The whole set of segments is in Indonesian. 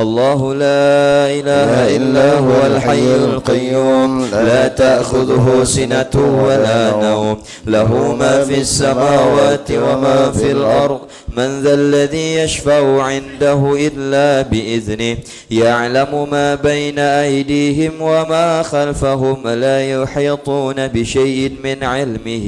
الله لا إله إلا هو الحي القيوم لا تأخذه سنة ولا نوم له ما في السماوات وما في الأرض من ذا الذي يشفع عنده إلا بإذنه يعلم ما بين أيديهم وما خلفهم لا يحيطون بشيء من علمه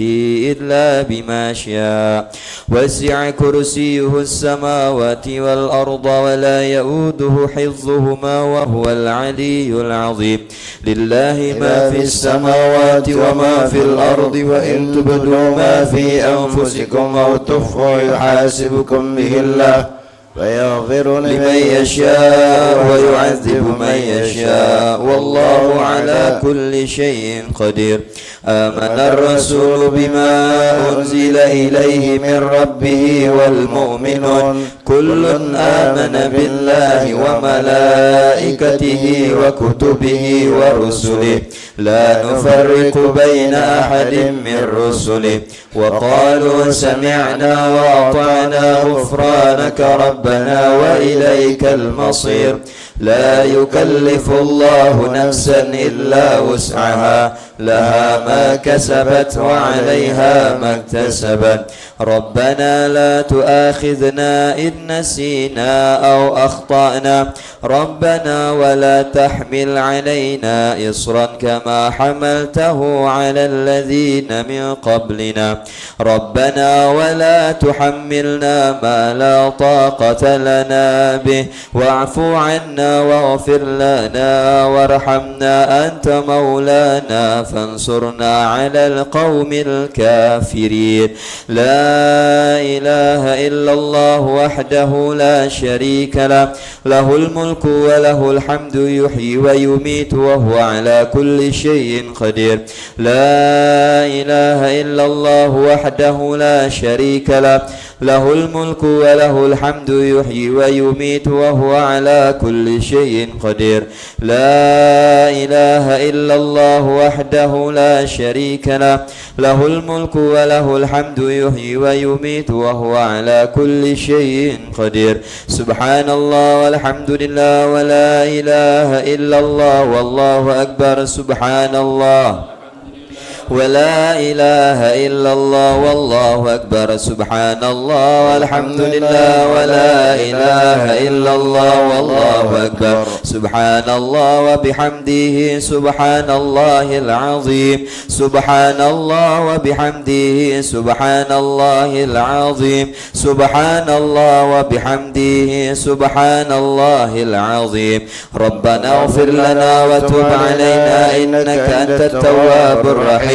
إلا بما شاء وسع كرسيه السماوات والأرض ولا يؤوده حفظهما وهو العلي العظيم لله ما في السماوات وما في الأرض وإن تبدوا ما في أنفسكم أو تخفوا يحاسبكم به الله فيغفر لمن يشاء ويعذب من يشاء والله على كل شيء قدير آمن الرسول بما أنزل إليه من ربه والمؤمنون كل آمن بالله وملائكته وكتبه ورسله لا نفرق بين أحد من رسله وقالوا سمعنا وأطعنا غفرانك ربنا وإليك المصير لا يكلف الله نفسا إلا وسعها لها ما كسبت وعليها ما اكتسبت ربنا لا تؤاخذنا إن نسينا أو أخطأنا ربنا ولا تحمل علينا إصرا كما حملته على الذين من قبلنا ربنا ولا تحملنا ما لا طاقة لنا به واعف عنا واغفر لنا وارحمنا أنت مولانا فانصرنا على القوم الكافرين لا إله إلا الله وحده لا شريك له له الملك وله الحمد يحيي ويميت وهو على كل شيء قدير لا إله إلا الله وحده لا شريك له له الملك وله الحمد يحيي ويميت وهو على كل شيء قدير لا إله إلا الله وحده لا شريك له له الملك وله الحمد يحيي ويميت وهو على كل شيء قدير سبحان الله والحمد لله ولا إله إلا الله والله أكبر سبحان الله ولا إله إلا الله والله أكبر سبحان الله والحمد لله ولا إله إلا الله والله أكبر سبحان الله وبحمده سبحان الله العظيم سبحان الله وبحمده سبحان الله العظيم سبحان الله وبحمده سبحان الله العظيم ربنا اغفر لنا وتب علينا إنك أنت التواب الرحيم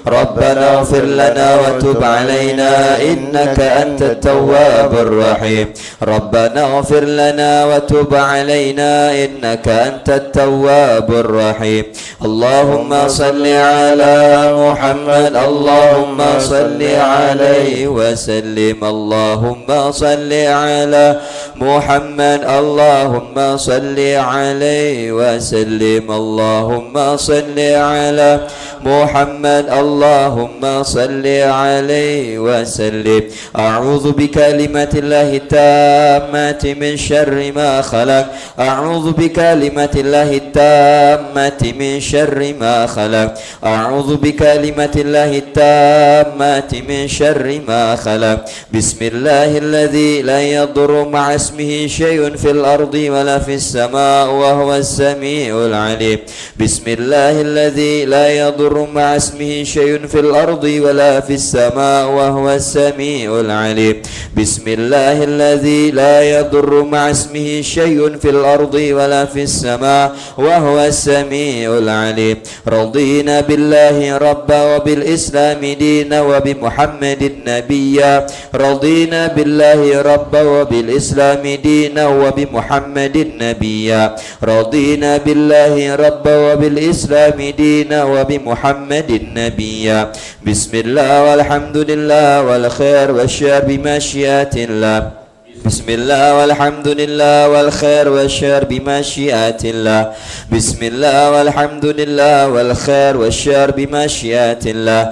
ربنا اغفر لنا وتب علينا إنك أنت التواب الرحيم ربنا اغفر لنا وتب علينا إنك أنت التواب الرحيم اللهم صل على محمد اللهم صل عليه وسلم اللهم صل على محمد اللهم صل عليه وسلم اللهم صل على محمد اللهم صل عليه وسلم أعوذ بكلمة الله التامة من شر ما خلق أعوذ بكلمة الله التامة من شر ما خلق أعوذ بكلمة الله التامة من شر ما خلق بسم الله الذي لا يضر مع اسمه شيء في الأرض ولا في السماء وهو السميع العليم بسم الله الذي لا يضر مع اسمه شيء في الأرض ولا في السماء وهو السميع العليم بسم الله الذي لا يضر مع اسمه شيء في الأرض ولا في السماء وهو السميع العليم رضينا بالله ربا وبالإسلام دينا وبمحمد نبيا رضينا بالله ربا وبالإسلام دينا وبمحمد نبيا رضينا بالله ربا وبالإسلام دينا وبمحمد نبيا بسم الله والحمد لله والخير والشر بمشيئة الله بسم الله والحمد لله والخير والشر بمشيئة الله بسم الله والحمد لله والخير والشر بمشيئة الله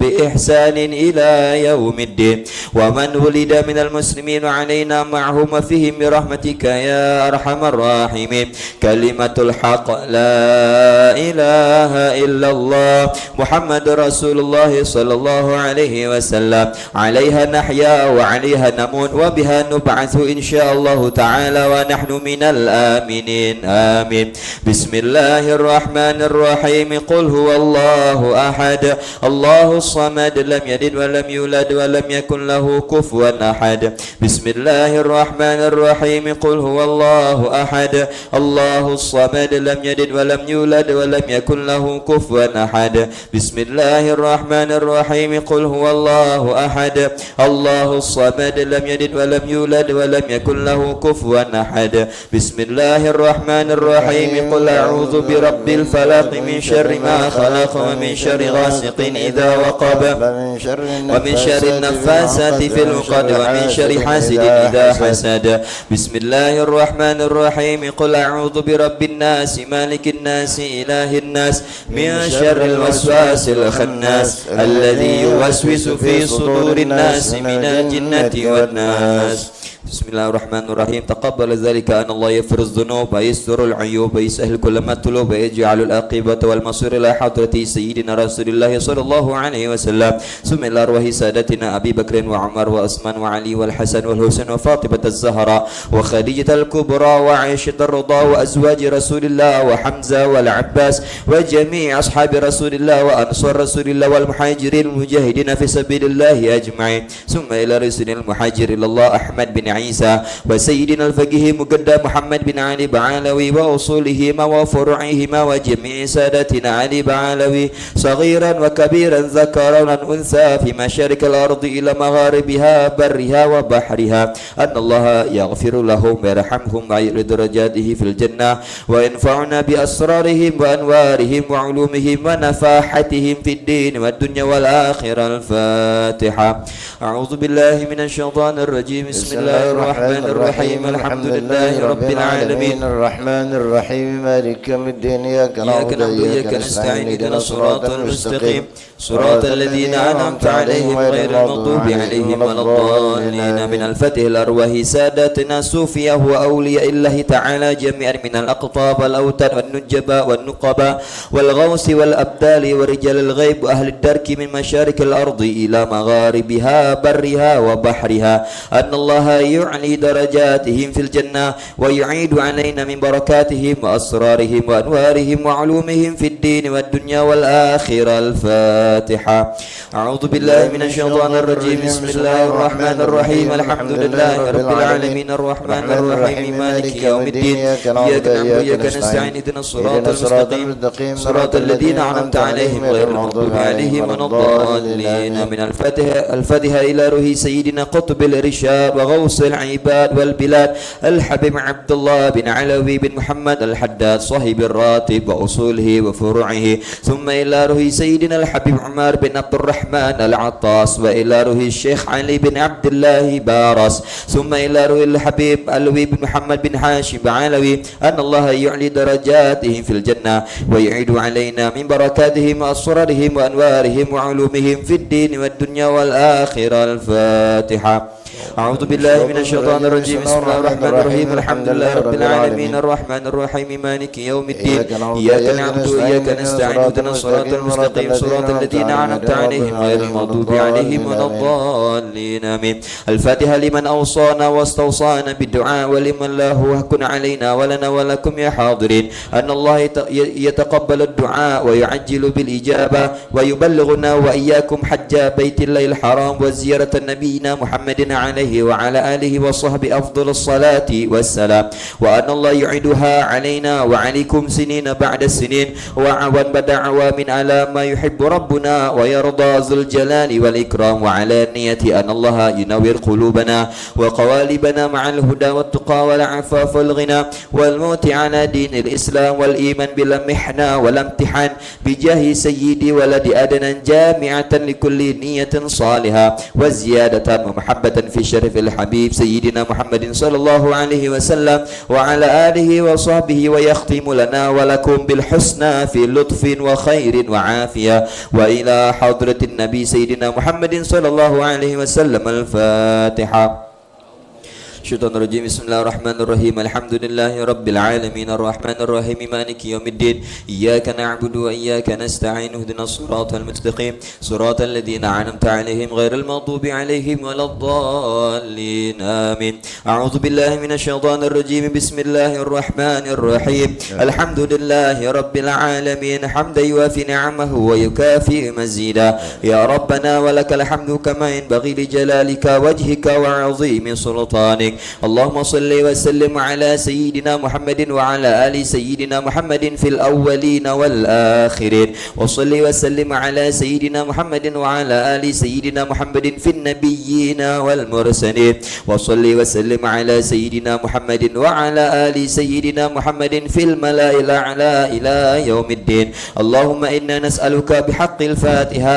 بإحسان إلى يوم الدين ومن ولد من المسلمين علينا معهم وفيهم برحمتك يا أرحم الراحمين كلمة الحق لا إله إلا الله محمد رسول الله صلى الله عليه وسلم عليها نحيا وعليها نموت وبها نبعث إن شاء الله تعالى ونحن من الآمنين آمين بسم الله الرحمن الرحيم قل هو الله أحد الله الصمد لم يلد ولم يولد ولم يكن له كفوا أحد بسم الله الرحمن الرحيم قل هو الله أحد الله الصمد لم يلد ولم يولد ولم يكن له كفوا أحد بسم الله الرحمن الرحيم قل هو الله أحد الله الصمد لم يلد ولم يولد ولم يكن له كفوا أحد بسم الله الرحمن الرحيم قل أعوذ برب الفلق من شر ما خلق ومن شر غاسق إذا وقب ومن شر النفاسات في العقد ومن شر حاسد إذا حسد بسم الله الرحمن الرحيم قل أعوذ برب الناس مالك الناس إله الناس من شر الوسواس الخناس الذي يوسوس في صدور الناس من الجنة والناس بسم الله الرحمن الرحيم تقبل ذلك أن الله يغفر الذنوب ويستر العيوب ويسهل كل مطلوب ويجعل العاقبة والمصير إلى حضرة سيدنا رسول الله صلى الله عليه وسلم ثم إلى أرواح سادتنا أبي بكر وعمر وعثمان وعلي والحسن والحسين وفاطمة الزهراء وخديجة الكبرى وعائشة الرضا وأزواج رسول الله وحمزة والعباس وجميع أصحاب رسول الله وأنصار رسول الله والمهاجرين المجاهدين في سبيل الله أجمعين ثم إلى رسول المهاجر إلى الله أحمد بن عيسى وسيدنا الفقيه مقدم محمد بن علي بعلوي وأصولهما وفروعهما وجميع سادتنا علي بعلوي صغيرا وكبيرا ذكرا وأنثى في مشارق الأرض إلى مغاربها برها وبحرها أن الله يغفر لهم ويرحمهم ويعلي درجاته في الجنة وينفعنا بأسرارهم وأنوارهم وعلومهم ونفاحتهم في الدين والدنيا والآخرة الفاتحة أعوذ بالله من الشيطان الرجيم بسم الله الرحمن الرحيم الحمد لله رب العالمين الرحمن الرحيم مالك يوم الدين إياك نعبد وإياك نستعين اهدنا الصراط المستقيم صراط الذين أنعمت عليهم غير المغضوب عليهم ولا الضالين من الفتح الأرواح ساداتنا صوفيا وأولياء الله تعالى جميعا من الأقطاب والأوتاد والنجباء والنقباء والغوث والأبدال ورجال الغيب وأهل الدرك من مشارق الأرض إلى مغاربها برها وبحرها أن الله يعلي درجاتهم في الجنة ويعيد علينا من بركاتهم وأسرارهم وأنوارهم وعلومهم في الدين والدنيا والآخرة الفاتحة أعوذ بالله من الشيطان الرجيم بسم الله الرحمن الرحيم الحمد لله رب العالمين الرحمن الرحيم مالك يوم الدين إياك نعبد وإياك نستعين اهدنا الصراط المستقيم صراط الذين أنعمت عليهم غير المغضوب عليهم ولا الضالين من الفاتحة إلى روح سيدنا قطب الإرشاد وغوث العباد والبلاد الحبيب عبد الله بن علوي بن محمد الحداد صاحب الراتب وأصوله وفروعه ثم إلى روح سيدنا الحبيب عمر بن عبد الرحمن العطاس وإلى روح الشيخ علي بن عبد الله بارس ثم إلى روح الحبيب علوي بن محمد بن هاشم علوي أن الله يعلي درجاتهم في الجنة ويعيد علينا من بركاتهم وأسرارهم وأنوارهم وعلومهم في الدين والدنيا والآخرة الفاتحة أعوذ بالله من الشيطان الرجيم بسم الله الرحمن الرحيم الحمد لله رب العالمين الرحمن الرحيم مالك يوم الدين إياك نعبد وإياك نستعين اهدنا الصراط المستقيم صراط الذين أنعمت عليهم غير المغضوب عليهم ولا الضالين آمين الفاتحة لمن أوصانا واستوصانا بالدعاء ولمن له حق علينا ولنا ولكم يا حاضرين أن الله يتقبل الدعاء ويعجل بالإجابة ويبلغنا وإياكم حج بيت الله الحرام وزيارة نبينا محمد عليه وعلى آله وصحبه أفضل الصلاة والسلام وأن الله يعيدها علينا وعليكم سنين بعد السنين وعوان بدعوى من على ما يحب ربنا ويرضى ذو الجلال والإكرام وعلى نية أن الله ينور قلوبنا وقوالبنا مع الهدى والتقى والعفاف والغنى والموت على دين الإسلام والإيمان بلا محنة ولا امتحان بجاه سيدي ولد أدنى جامعة لكل نية صالحة وزيادة ومحبة في شرف الحبيب سيدنا محمد صلى الله عليه وسلم وعلى آله وصحبه ويختم لنا ولكم بالحسنى في لطف وخير وعافية وإلى حضرة النبي سيدنا محمد صلى الله عليه وسلم. الفاتحة. الشيطان الرجيم. بسم الله الرحمن الرحيم. الحمد لله رب العالمين الرحمن الرحيم مالك يوم الدين إياك نعبد وإياك نستعين اهدنا الصراط المستقيم صراط الذين أنعمت عليهم غير المغضوب عليهم ولا الضالين آمين. أعوذ بالله من الشيطان الرجيم. بسم الله الرحمن الرحيم. الحمد لله رب العالمين حمدا يوافي نعمه ويكافئ مزيدا. يا ربنا ولك الحمد كما ينبغي لجلالك وجهك وعظيم سلطانك. اللهم صل وسلم على سيدنا محمد وعلى آل سيدنا محمد في الأولين والآخرين وصل وسلم على سيدنا محمد وعلى آل سيدنا محمد في النبيين والمرسلين وصل وسلم على سيدنا محمد وعلى آل سيدنا محمد في الملأ الأعلى إلى يوم الدين. اللهم إنا نسألك بحق الفاتحة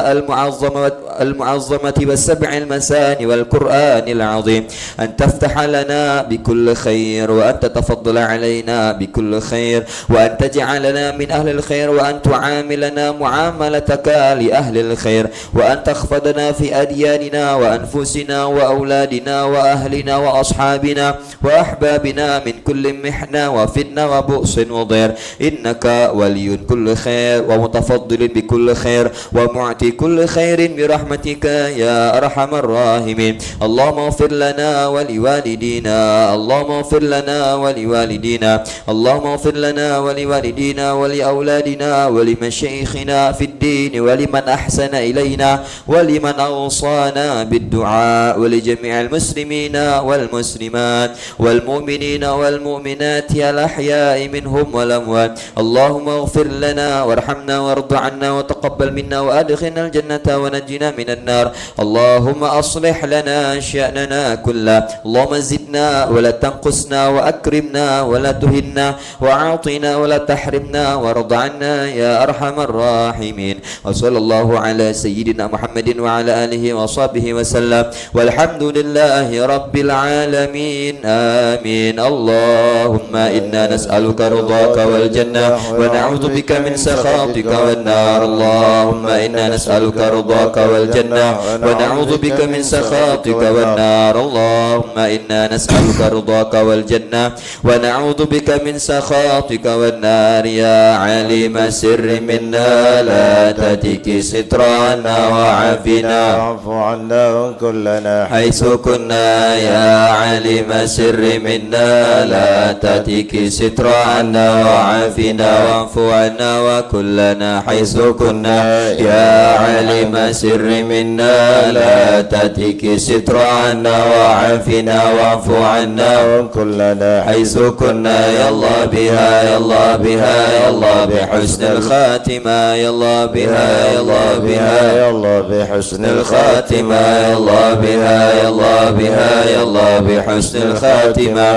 المعظمة والسبع المثاني والقرآن العظيم أن تفتح لنا بكل خير وأن تتفضل علينا بكل خير وأن تجعلنا من أهل الخير وأن تعاملنا معاملتك لأهل الخير وأن تخفضنا في أدياننا وأنفسنا وأولادنا وأهلنا وأصحابنا وأحبابنا من كل محنة وفتنة وبؤس وضير إنك ولي كل خير ومتفضل بكل خير ومعطي كل خير برحمتك يا أرحم الراحمين. اللهم اغفر لنا ولوالدينا اللهم اغفر لنا ولوالدينا اللهم اغفر لنا ولوالدينا ولأولادنا ولمشايخنا في الدين ولمن أحسن إلينا ولمن أوصانا بالدعاء ولجميع المسلمين والمسلمات والمؤمنين والمؤمنات الأحياء منهم والأموات. اللهم اغفر لنا وارحمنا وارض عنا وتقبل منا وأدخلنا الجنة ونجنا من النار. اللهم أصلح لنا شأننا كله. اللهم زدنا ولا تنقصنا وأكرمنا ولا تهنا وأعطنا ولا تحرمنا وارض عنا يا أرحم الراحمين. وصلى الله على سيدنا محمد وعلى آله وصحبه وسلم والحمد لله رب العالمين آمين. اللهم إنا نسألك رضاك والجنة ونعوذ بك من سخطك والنار. اللهم إنا نسألك رضاك والجنة ونعوذ بك من سخطك والنار. اللهم إنا نسألك رضاك والجنة ونعوذ بك من سخطك والنار. يا عليم السر منا لا تتك سترنا وعافنا واعف عنا كلنا حيث كنا. يا عليم السر منا لا تتك سترنا وعافنا واعف عنا وكلنا حيث كنا. يا عليم السر منا لا تتك سترنا وعافنا واعف عنا وكلنا حيث كنا. يا الله بها يا الله بها يا الله بحسن الخاتمة. يا الله بها يا الله بها يا الله بحسن الخاتمة. يا الله بها يا الله بها يا الله بحسن الخاتمة.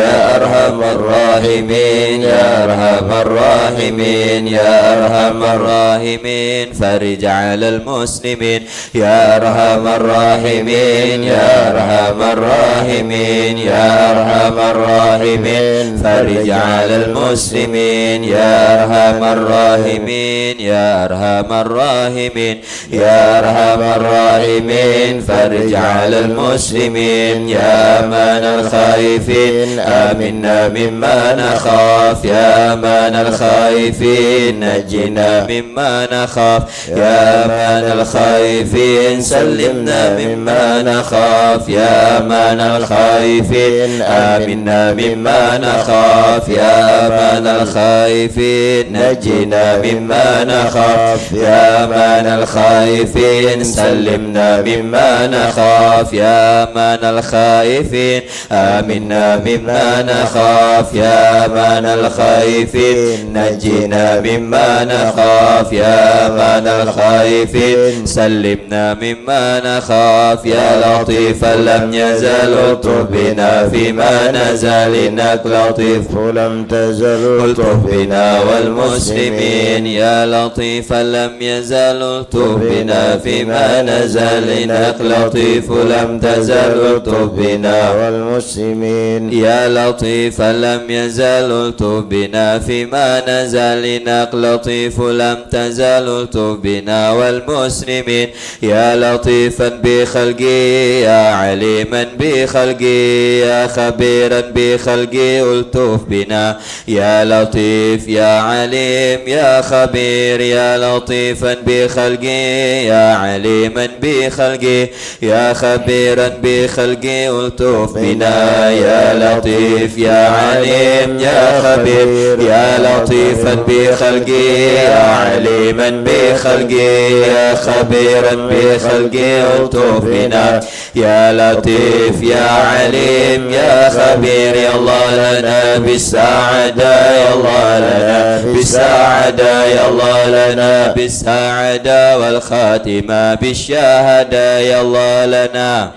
يا أرحم الراحمين يا أرحم الراحمين يا أرحم الراحمين فرج على المسلمين. يا أرحم الراحمين يا أرحم الراحمين يا أرحم الراحمين فرج على المسلمين. يا أرحم الراحمين يا أرحم الراحمين يا أرحم الراحمين فرج على المسلمين. يا أمان الخائفين آمنا مما نخاف. يا أمان الخائفين نجنا مما نخاف. يا أمان الخائفين سلمنا مما نخاف. يا أمان الخائفين آمنا مما نخاف. يا أمان الخائفين نجنا مما نخاف. يا أمان الخائفين سلمنا مما نخاف. يا أمان الخائفين آمنا مما نخاف. يا أمان الخائفين نجنا مما نخاف. يا أمان الخائفين سلمنا مما نخاف. يا لطيفا لم يزل الطف بنا فيما نزل إنك لطيف ولم تزل الطف بنا والمسلمين يا لطيفا لم يزل الطف بنا فيما نزل إنك لطيف لم تزل الطف بنا والمسلمين يا لطيفا لم يزل الطف بنا فيما نزل إنك لطيف لم تزل الطف بنا والمسلمين يا لطيفا بخلقي يا عليما بخلقي يا خبيرا بخلقي الطف بنا يا لطيف يا عليم يا خبير يا لطيفا بخلقي يا عليما بخلقي يا خبيرا بخلقي الطف بنا يا لطيف يا عليم يا خبير يا لطيفا بخلقي يا عليما بخلقي يا خبيرا بخلقي الطف بنا يا لطيف يا عليم يا خبير يا الله لنا بالسعادة يا الله لنا بالسعادة يا الله لنا بالسعادة والخاتمة بالشهادة يا الله لنا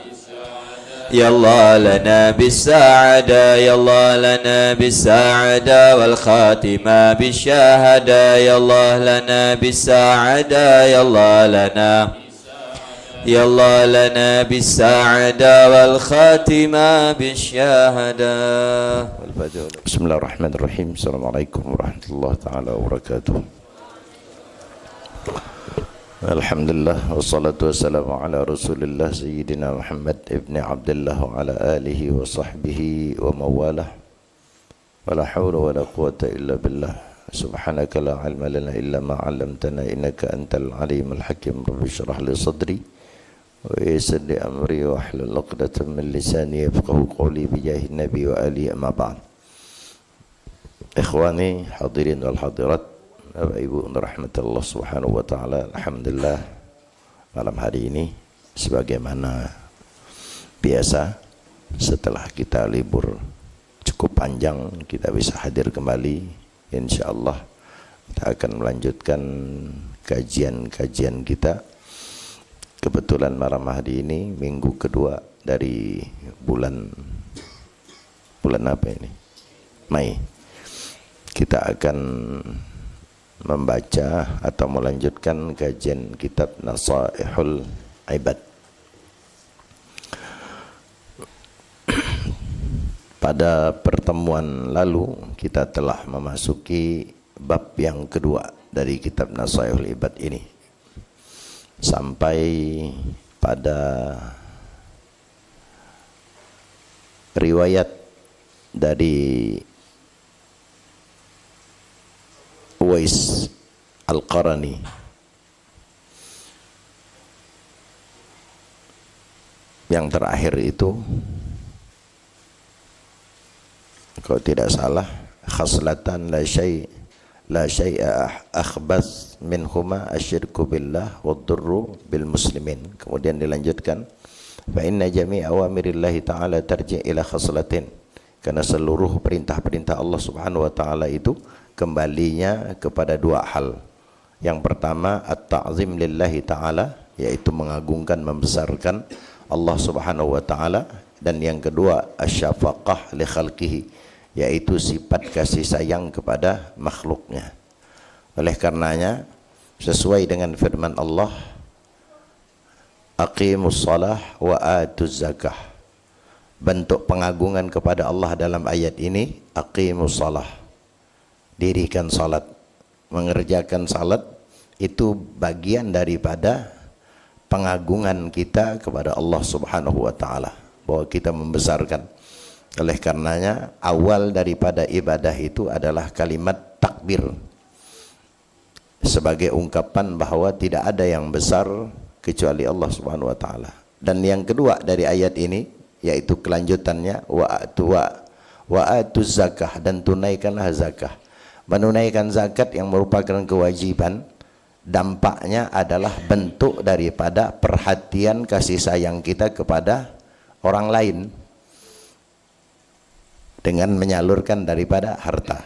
يا الله لنا بالسعادة يا الله لنا بالسعادة والخاتمة بالشهادة يا الله لنا بالسعادة يا الله لنا يا الله لنا بالسعادة والخاتمة بالشهادة. بسم الله الرحمن الرحيم. السلام عليكم ورحمة الله تعالى وبركاته. Alhamdulillah wassalatu wassalamu ala rasulillah sayyidina Muhammad ibn Abdullah wa ala alihi wa sahbihi wa mawalah wa la hawla wa la quwata illa billah subhanaka la ilma lana illa ma 'allamtana innaka antal alimul hakim rabbi shrah li sadri wa yassir li amri wa hlul 'uqdatam min lisani yafqahu qawli bi jahi nabi wa alihi amma ba'd. Ikhwani hadirin wal hadirat, Bapak Ibu rahmat Allah subhanahu wa ta'ala, alhamdulillah malam hari ini sebagaimana biasa setelah kita libur cukup panjang kita bisa hadir kembali. InsyaAllah kita akan melanjutkan kajian-kajian kita. Kebetulan malam hari ini minggu kedua dari bulan apa ini? Mei. Kita akan membaca atau melanjutkan kajian kitab Nasaihul Ibad. Pada pertemuan lalu kita telah memasuki bab yang kedua dari kitab Nasaihul Ibad ini sampai pada riwayat dari Uwais Al-Qarani yang terakhir itu kalau tidak salah khaslatan la syai'a akhbas minhuma asyirku billah wad-durru bil muslimin. Kemudian dilanjutkan fa inna jami'a awamirillahi ta'ala tarji' ila khaslatin, karena seluruh perintah-perintah Allah Subhanahu wa taala itu kembalinya kepada dua hal. Yang pertama at-ta'zim lillahi ta'ala, yaitu mengagungkan, membesarkan Allah Subhanahu wa ta'ala, dan yang kedua asyafaqah li khalqihi, yaitu sifat kasih sayang kepada makhluknya. Oleh karenanya sesuai dengan firman Allah, aqimus shalah wa atuz zakah. Bentuk pengagungan kepada Allah dalam ayat ini aqimus shalah, dirikan salat, mengerjakan salat itu bagian daripada pengagungan kita kepada Allah Subhanahu wa taala, bahwa kita membesarkan. Oleh karenanya awal daripada ibadah itu adalah kalimat takbir sebagai ungkapan bahwa tidak ada yang besar kecuali Allah Subhanahu wa taala. Dan yang kedua dari ayat ini yaitu kelanjutannya wa atuz zakah, dan tunaikanlah zakah. Menunaikan zakat yang merupakan kewajiban, dampaknya adalah bentuk daripada perhatian kasih sayang kita kepada orang lain dengan menyalurkan daripada harta.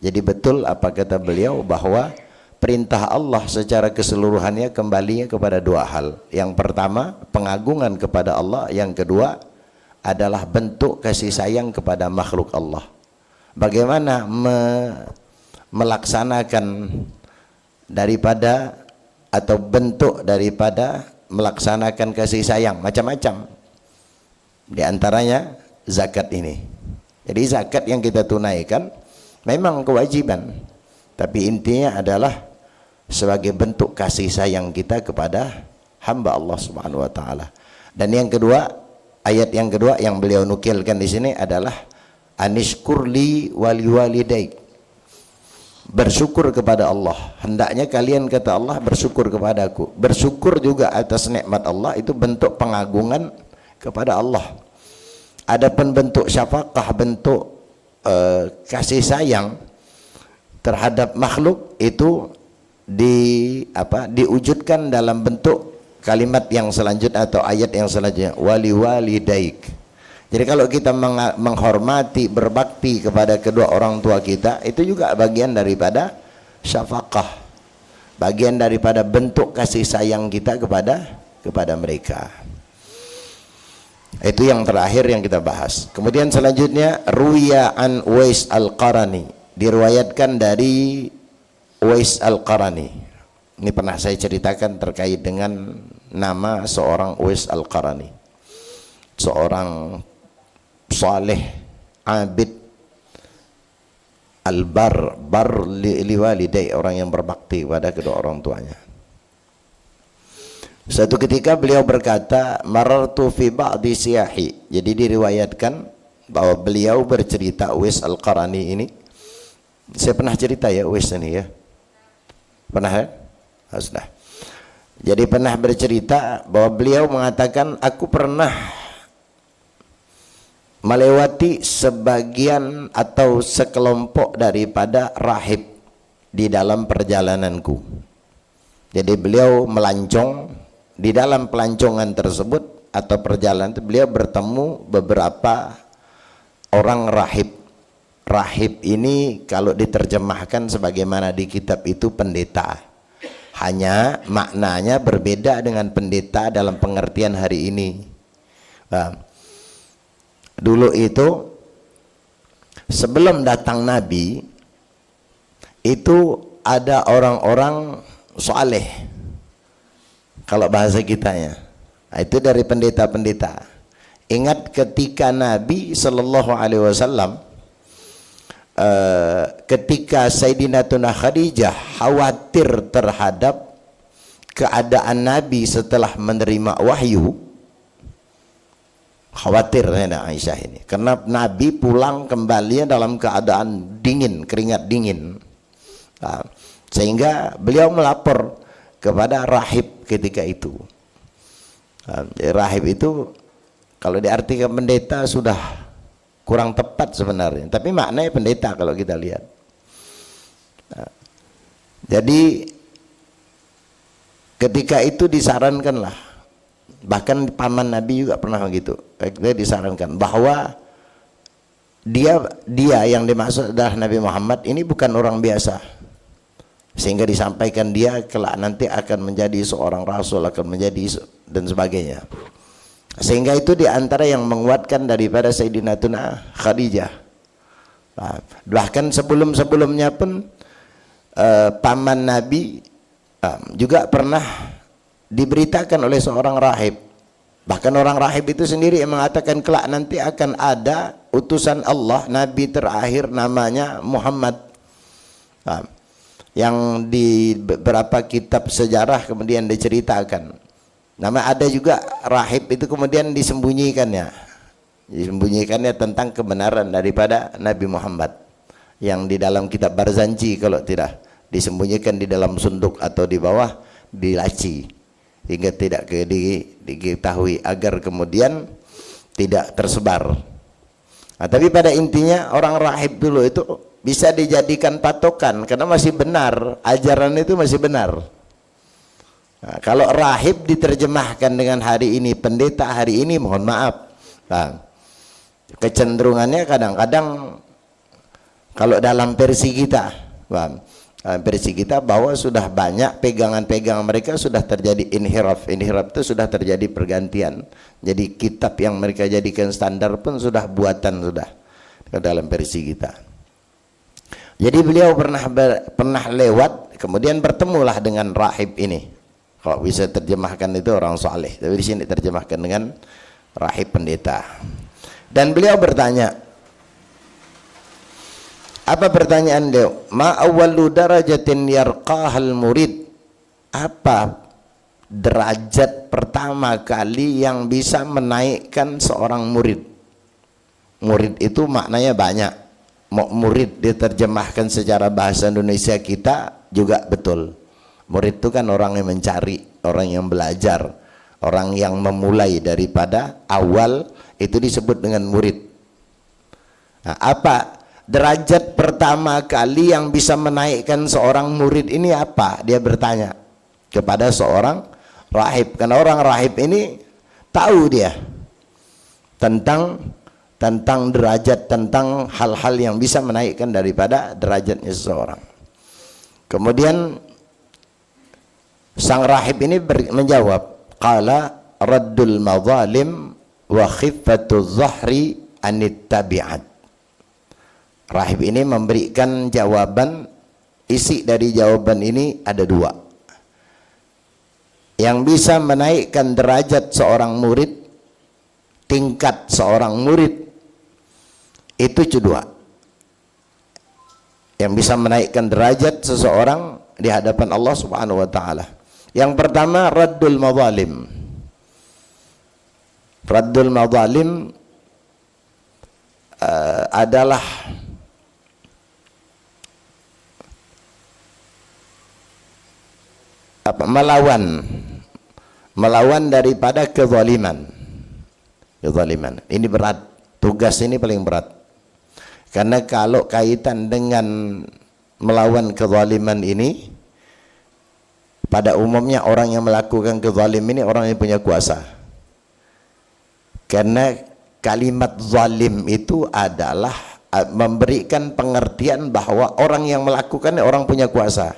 Jadi betul apa kata beliau, bahwa perintah Allah secara keseluruhannya kembalinya kepada dua hal. Yang pertama pengagungan kepada Allah, yang kedua adalah bentuk kasih sayang kepada makhluk Allah. Bagaimana melaksanakan daripada atau bentuk daripada melaksanakan kasih sayang macam-macam. Di antaranya zakat ini. Jadi zakat yang kita tunaikan memang kewajiban, tapi intinya adalah sebagai bentuk kasih sayang kita kepada hamba Allah Subhanahu wa taala. Dan yang kedua, ayat yang kedua yang beliau nukilkan di sini adalah anishkurli waliwalidaik. Bersyukur kepada Allah. Hendaknya kalian, kata Allah, bersyukur kepadaku. Bersyukur juga atas nikmat Allah itu bentuk pengagungan kepada Allah. Adapun bentuk syafaqah, bentuk kasih sayang terhadap makhluk itu diwujudkan dalam bentuk kalimat yang selanjutnya atau ayat yang selanjutnya, wali walidaik. Jadi kalau kita menghormati, berbakti kepada kedua orang tua kita, itu juga bagian daripada syafaqah, bagian daripada bentuk kasih sayang kita kepada mereka. Itu yang terakhir yang kita bahas. Kemudian selanjutnya, ruwiya an Uwais al-Qarani, diriwayatkan dari Uwais al-Qarani. Ini pernah saya ceritakan terkait dengan nama seorang Uwais al-Qarani, seorang saleh, abid, bar liwalidai, orang yang berbakti pada kedua orang tuanya. Suatu ketika beliau berkata, marartu fi ba'di siyahi. Jadi diriwayatkan bahwa beliau bercerita, Uwais al-Qarani ini, saya pernah cerita ya Uwais ini ya, pernah ya? Sudah. Jadi pernah bercerita bahwa beliau mengatakan, aku pernah melewati sebagian atau sekelompok daripada rahib di dalam perjalananku. Jadi beliau melancong, di dalam pelancongan tersebut atau perjalanan itu beliau bertemu beberapa orang rahib. Rahib ini kalau diterjemahkan sebagaimana di kitab itu pendeta, hanya maknanya berbeda dengan pendeta dalam pengertian hari ini. Dulu itu sebelum datang Nabi itu ada orang-orang saleh, kalau bahasa kitanya. Nah, itu dari pendeta-pendeta. Ingat ketika Nabi Sallallahu Alaihi Wasallam ketika Sayyidinatuna Khadijah khawatir terhadap keadaan Nabi setelah menerima wahyu, khawatir Aisyah ini, karena Nabi pulang kembali dalam keadaan dingin, keringat dingin. Nah, sehingga beliau melapor kepada rahib ketika itu. Nah, rahib itu kalau diartikan pendeta sudah kurang tepat sebenarnya, tapi maknanya pendeta kalau kita lihat. Nah, jadi ketika itu disarankanlah, bahkan paman Nabi juga pernah begitu, dia disarankan bahwa dia yang dimaksud adalah Nabi Muhammad ini bukan orang biasa, sehingga disampaikan dia kelak nanti akan menjadi seorang rasul, akan menjadi dan sebagainya. Sehingga itu diantara yang menguatkan daripada Sayyidinatuna Khadijah. Nah, bahkan sebelum-sebelumnya pun paman Nabi juga pernah diberitakan oleh seorang rahib. Bahkan orang rahib itu sendiri yang mengatakan kelak nanti akan ada utusan Allah, Nabi terakhir namanya Muhammad. Yang di beberapa kitab sejarah kemudian diceritakan. Nama ada juga rahib itu kemudian disembunyikannya tentang kebenaran daripada Nabi Muhammad, yang di dalam kitab Barzanji kalau tidak, disembunyikan di dalam sunduk atau di bawah di laci hingga tidak diketahui agar kemudian tidak tersebar. Nah, tapi pada intinya orang rahib dulu itu bisa dijadikan patokan karena masih benar, ajaran itu masih benar. Nah, kalau rahib diterjemahkan dengan hari ini, pendeta hari ini, mohon maaf, nah, kecenderungannya kadang-kadang kalau dalam versi kita, nah, versi kita, bahwa sudah banyak pegangan-pegangan mereka sudah terjadi inhiraf. Inhiraf itu sudah terjadi pergantian. Jadi kitab yang mereka jadikan standar pun sudah buatan sudah ke dalam versi kita. Jadi beliau pernah lewat, kemudian bertemulah dengan rahib ini. Kalau bisa terjemahkan itu orang saleh, tapi di sini terjemahkan dengan rahib pendeta. Dan beliau bertanya, apa pertanyaan dia? Ma awwalu darajatin yarqahal murid? Apa derajat pertama kali yang bisa menaikkan seorang murid? Murid itu maknanya banyak. Murid diterjemahkan secara bahasa Indonesia kita juga betul. Murid itu kan orang yang mencari, orang yang belajar, orang yang memulai daripada awal, itu disebut dengan murid. Nah, apa derajat pertama kali yang bisa menaikkan seorang murid ini apa? Dia bertanya kepada seorang rahib. Karena orang rahib ini tahu dia tentang derajat, tentang hal-hal yang bisa menaikkan daripada derajatnya seseorang. Kemudian sang rahib ini menjawab, qala raddul madzalim wa khiffatu dhahri anit tabi'at. Rahib ini memberikan jawaban, isi dari jawaban ini ada dua. Yang bisa menaikkan derajat seorang murid, tingkat seorang murid, itu dua. Yang bisa menaikkan derajat seseorang di hadapan Allah Subhanahu wa taala. Yang pertama, raddul madzalim. Raddul madzalim adalah melawan daripada kezaliman. Ini berat, tugas ini paling berat. Karena kalau kaitan dengan melawan kezaliman ini, pada umumnya orang yang melakukan kezalim ini orang yang punya kuasa. Karena kalimat zalim itu adalah memberikan pengertian bahwa orang yang melakukannya orang punya kuasa.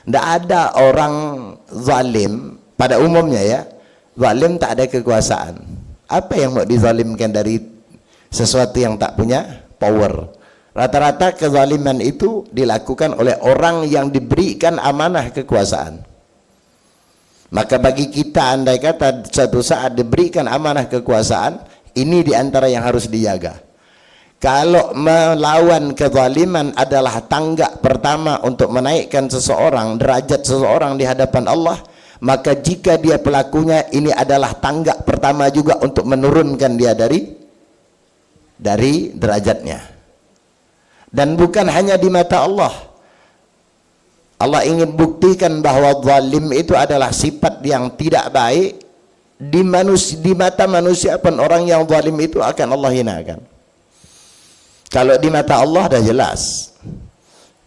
Tidak ada orang zalim pada umumnya ya, zalim tak ada kekuasaan. Apa yang mau dizalimkan dari sesuatu yang tak punya power? Rata-rata kezaliman itu dilakukan oleh orang yang diberikan amanah kekuasaan. Maka bagi kita, andai kata suatu saat diberikan amanah kekuasaan, ini diantara yang harus dijaga. Kalau melawan kezaliman adalah tangga pertama untuk menaikkan seseorang, derajat seseorang di hadapan Allah, maka jika dia pelakunya, ini adalah tangga pertama juga untuk menurunkan dia dari derajatnya. Dan bukan hanya di mata Allah. Allah ingin buktikan bahwa zalim itu adalah sifat yang tidak baik. Di mata manusia pun orang yang zalim itu akan Allah hinakan. Kalau di mata Allah dah jelas.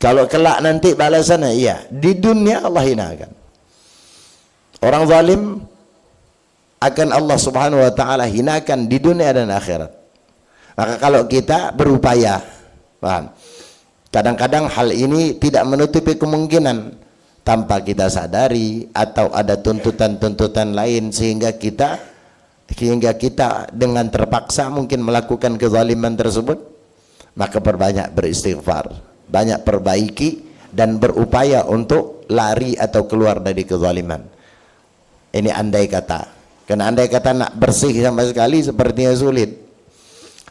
Kalau kelak nanti balasannya, iya. Di dunia Allah hinakan. Orang zalim akan Allah Subhanahu wa taala hinakan di dunia dan akhirat. Maka kalau kita berupaya, paham? Kadang-kadang hal ini tidak menutupi kemungkinan tanpa kita sadari atau ada tuntutan-tuntutan lain sehingga kita dengan terpaksa mungkin melakukan kezaliman tersebut. Maka perbanyak beristighfar, banyak perbaiki dan berupaya untuk lari atau keluar dari kezaliman. Ini andai kata. Karena andai kata nak bersih sama sekali sepertinya sulit.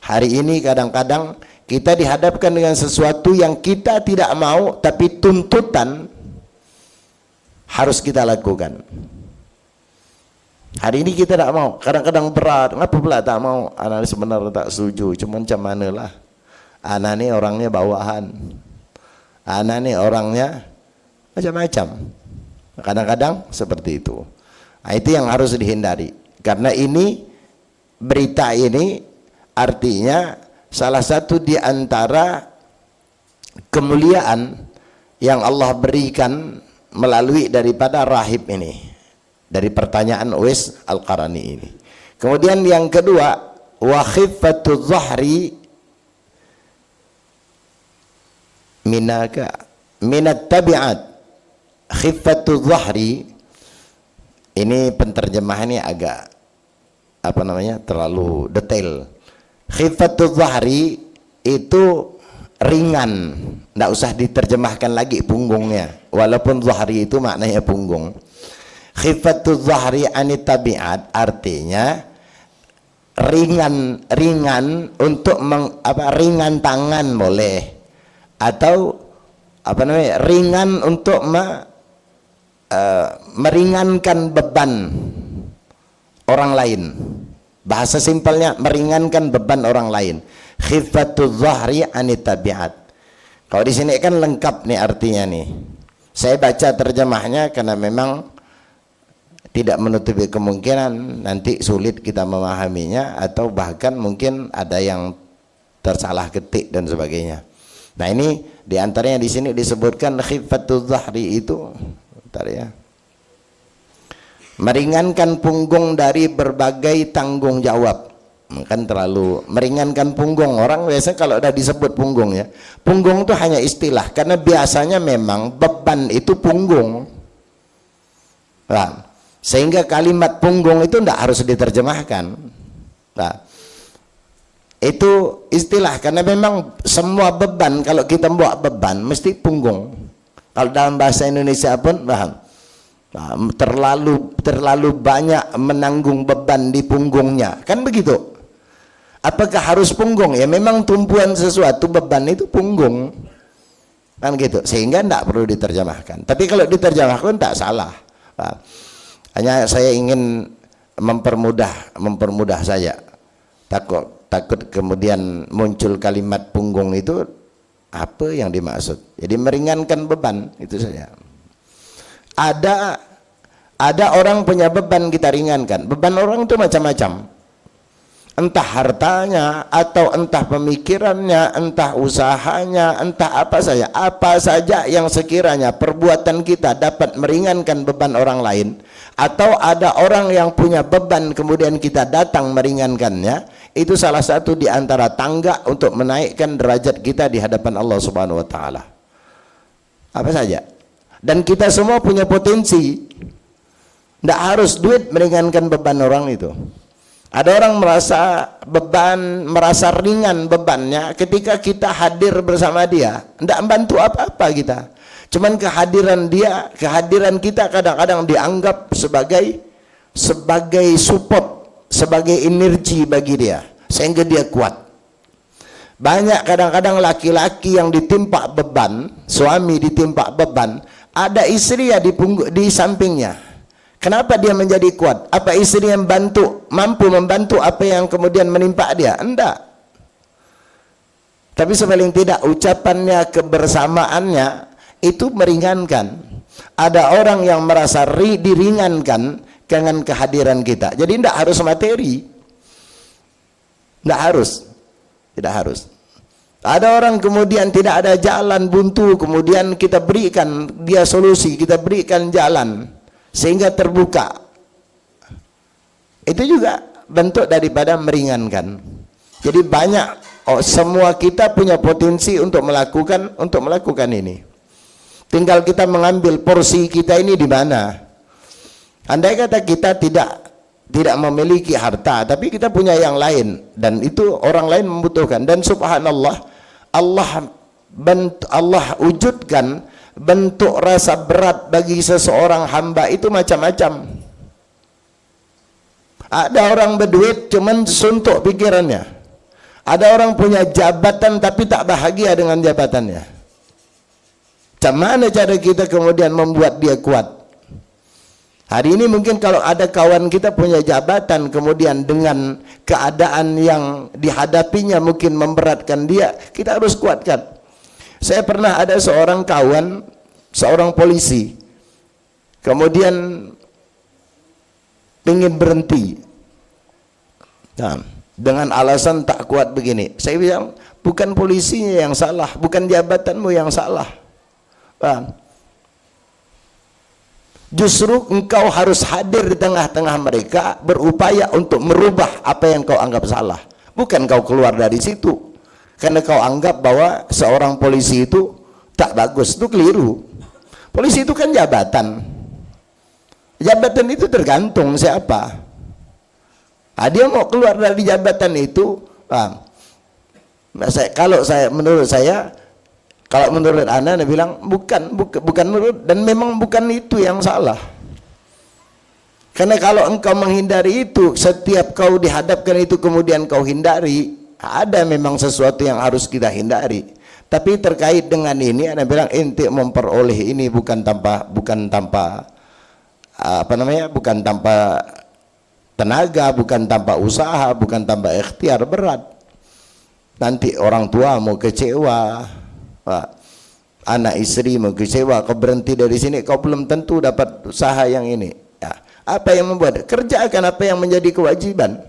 Hari ini kadang-kadang kita dihadapkan dengan sesuatu yang kita tidak mau, tapi tuntutan harus kita lakukan. Hari ini kita tidak mau, kadang-kadang berat. Ngapa pula tak mau? Anak sebenarnya tak setuju, cuman macam mana lah. Anak ni orangnya bawahan, anak ni orangnya macam-macam. Kadang-kadang seperti itu. Nah, itu yang harus dihindari. Karena ini, berita ini artinya salah satu di antara kemuliaan yang Allah berikan melalui daripada rahib ini, dari pertanyaan Uwais Al-Qarani ini. Kemudian yang kedua, wa khiffatu dhahri minat tabi'at khifatu dhahri, ini penterjemahannya agak apa namanya, terlalu detail. Khifatu dhahri itu ringan, tidak usah diterjemahkan lagi punggungnya, walaupun dhahri itu maknanya punggung. Khifatu dhahri anit tabi'at artinya ringan untuk ringan tangan boleh, atau apa namanya, ringan untuk meringankan beban orang lain. Bahasa simpelnya meringankan beban orang lain. Khifatul dhahri anit tabi'at. Kalau di sini kan lengkap nih artinya nih. Saya baca terjemahnya karena memang tidak menutupi kemungkinan nanti sulit kita memahaminya, atau bahkan mungkin ada yang tersalah ketik dan sebagainya. Nah ini diantaranya di sini disebutkan khifatul dhahri itu, bentar ya, meringankan punggung dari berbagai tanggung jawab. Kan terlalu meringankan punggung, orang biasa kalau udah disebut punggung ya, punggung itu hanya istilah, karena biasanya memang beban itu punggung. Nah, sehingga kalimat punggung itu tidak harus diterjemahkan. Nah, itu istilah, karena memang semua beban, kalau kita bawa beban mesti punggung. Kalau dalam bahasa Indonesia pun paham, terlalu banyak menanggung beban di punggungnya, kan begitu. Apakah harus punggung? Ya memang tumpuan sesuatu beban itu punggung, kan gitu, sehingga tidak perlu diterjemahkan. Tapi kalau diterjemahkan tak salah. Nah, hanya saya ingin mempermudah saja, takut kemudian muncul kalimat punggung itu apa yang dimaksud. Jadi meringankan beban itu saja. Ada orang punya beban, kita ringankan. Beban orang itu macam-macam, entah hartanya, atau entah pemikirannya, entah usahanya, entah apa saja yang sekiranya perbuatan kita dapat meringankan beban orang lain. Atau ada orang yang punya beban kemudian kita datang meringankannya, itu salah satu di antara tangga untuk menaikkan derajat kita di hadapan Allah Subhanahu wa taala. Apa saja. Dan kita semua punya potensi. Tidak harus duit meringankan beban orang itu. Ada orang merasa ringan bebannya ketika kita hadir bersama dia, tidak membantu apa-apa kita. Cuman kehadiran kita kadang-kadang dianggap sebagai support, sebagai energi bagi dia, sehingga dia kuat. Banyak kadang-kadang laki-laki yang ditimpa beban, suami ditimpa beban, ada istri ya di sampingnya. Kenapa dia menjadi kuat? Apa istri yang mampu membantu apa yang kemudian menimpa dia? Enggak. Tapi sepaling tidak ucapannya, kebersamaannya itu meringankan. Ada orang yang merasa diringankan dengan kehadiran kita. Jadi tidak harus materi. Tidak harus. Ada orang kemudian tidak ada jalan buntu, kemudian kita berikan dia solusi, kita berikan jalan sehingga terbuka. Itu juga bentuk daripada meringankan. Jadi semua kita punya potensi untuk melakukan ini. Tinggal kita mengambil porsi kita ini di mana. Andai kata kita tidak memiliki harta, tapi kita punya yang lain, dan itu orang lain membutuhkan, dan subhanallah, Allah wujudkan bentuk rasa berat bagi seseorang hamba itu macam-macam. Ada orang berduit cuman suntuk pikirannya. Ada orang punya jabatan tapi tak bahagia dengan jabatannya. Macam mana cara kita kemudian membuat dia kuat? Hari ini mungkin kalau ada kawan kita punya jabatan, kemudian dengan keadaan yang dihadapinya mungkin memberatkan dia, kita harus kuatkan. Saya pernah ada seorang kawan, seorang polisi, kemudian ingin berhenti. Nah, dengan alasan tak kuat begini. Saya bilang, bukan polisinya yang salah, bukan jabatanmu yang salah. Justru engkau harus hadir di tengah-tengah mereka, berupaya untuk merubah apa yang kau anggap salah. Bukan kau keluar dari situ karena kau anggap bahwa seorang polisi itu Tak bagus, itu keliru. Polisi itu kan jabatan. Jabatan itu tergantung siapa. Dia mau keluar dari jabatan itu, menurut saya, kalau menurut Anda bilang bukan menurut, dan memang bukan itu yang salah. Karena kalau engkau menghindari itu, setiap kau dihadapkan itu kemudian kau hindari, ada memang sesuatu yang harus kita hindari. Tapi terkait dengan ini, Anda bilang ente memperoleh ini bukan tanpa tenaga, bukan tanpa usaha, bukan tanpa ikhtiar, berat. Nanti orang tua mau kecewa, anak istri mau kecewa, kau berhenti dari sini, kau belum tentu dapat usaha yang ini. Ya. Apa yang membuat? Kerjakan apa yang menjadi kewajiban.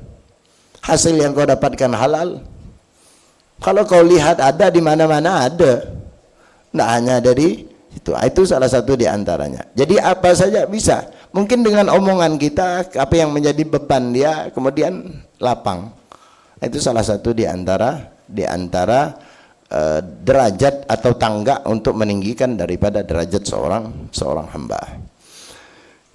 Hasil yang kau dapatkan halal. Kalau kau lihat ada di mana-mana ada, tidak hanya dari itu salah satu di antaranya. Jadi apa saja bisa. Mungkin dengan omongan kita apa yang menjadi beban dia kemudian lapang. Itu salah satu di antara derajat atau tangga untuk meninggikan daripada derajat seorang hamba.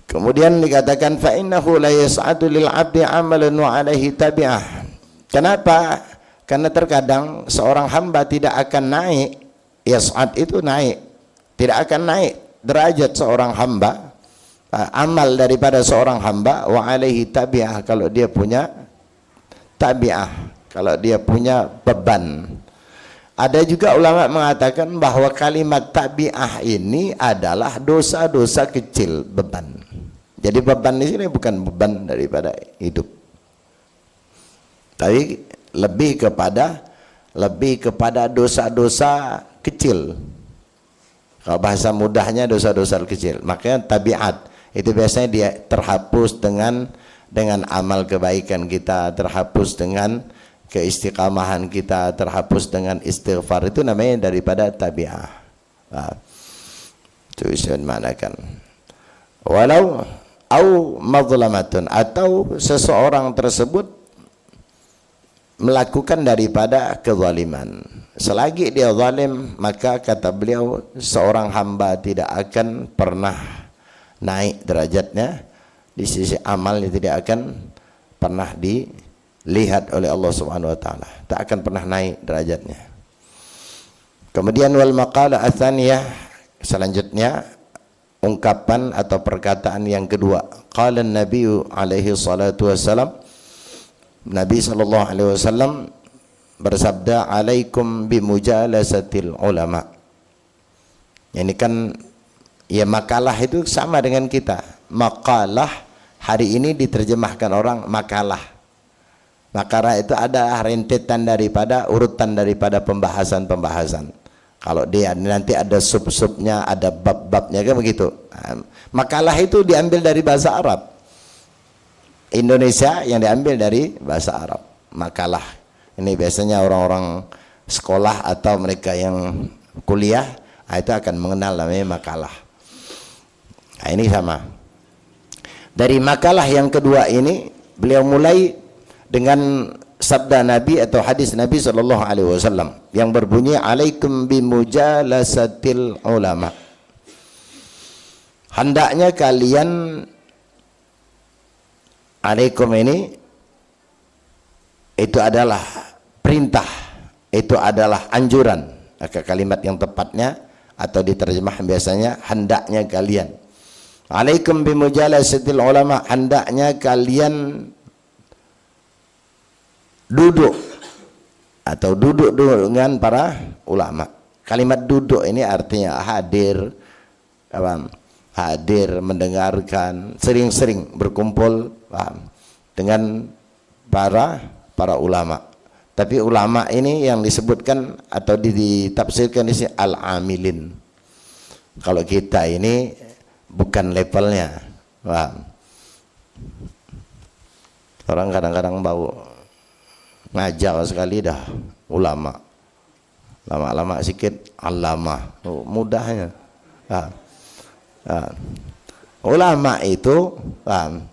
Kemudian dikatakan fa innahu la yas'adu lil 'abdi 'amalan wa 'alaihi tabi'ah. Kenapa? Karena terkadang seorang hamba tidak akan naik, yas'ad itu naik, tidak akan naik derajat seorang hamba, amal daripada seorang hamba, wa 'alaihi tabi'ah, kalau dia punya tabi'ah, kalau dia punya beban. Ada juga ulama mengatakan bahwa kalimat tabi'ah ini adalah dosa-dosa kecil, beban. Jadi beban di sini bukan beban daripada hidup, tapi lebih kepada dosa-dosa kecil. Kalau bahasa mudahnya dosa-dosa kecil. Makanya tabiat itu biasanya dia terhapus dengan amal kebaikan kita, terhapus dengan keistiqamahan kita, terhapus dengan istighfar. Itu namanya daripada tabi'ah. Itu bisa dimanakan. Walau au mazlamatun, atau seseorang tersebut melakukan daripada kezaliman. Selagi dia zalim, maka kata beliau seorang hamba tidak akan pernah naik derajatnya di sisi amalnya, tidak akan pernah dilihat oleh Allah Subhanahu wa taala, tak akan pernah naik derajatnya. Kemudian wal maqala atsaniyah, selanjutnya ungkapan atau perkataan yang kedua. Qala an-nabiy alaihi salatu wassalam, Nabi SAW bersabda, alaikum bimujalasatil ulama. Ini kan ya, makalah itu sama dengan kita. Makalah hari ini diterjemahkan orang makalah. Makalah itu ada rentetan daripada urutan daripada pembahasan-pembahasan. Kalau dia nanti ada sub-subnya, ada bab-babnya, kan begitu. Makalah itu diambil dari bahasa Arab. Indonesia yang diambil dari bahasa Arab. Makalah ini biasanya orang-orang sekolah atau mereka yang kuliah itu akan mengenal namanya makalah. Ini sama. Dari makalah yang kedua ini beliau mulai dengan sabda Nabi atau hadis Nabi SAW yang berbunyi alaikum bimujalasatil ulama. Hendaknya kalian, alaikum ini itu adalah perintah, itu adalah anjuran. Maka kalimat yang tepatnya atau diterjemah biasanya hendaknya kalian. Alaikum bimujalasatil ulama, hendaknya kalian duduk atau duduk dengan para ulama. Kalimat duduk ini artinya hadir, hadir mendengarkan, sering-sering berkumpul dengan para ulama. Tapi ulama ini yang disebutkan atau ditafsirkan di sini al-amilin. Kalau kita ini bukan levelnya. Orang kadang-kadang bau ngajar sekali dah ulama. Lama-lama sikit alama. Mudahnya. Ulama itu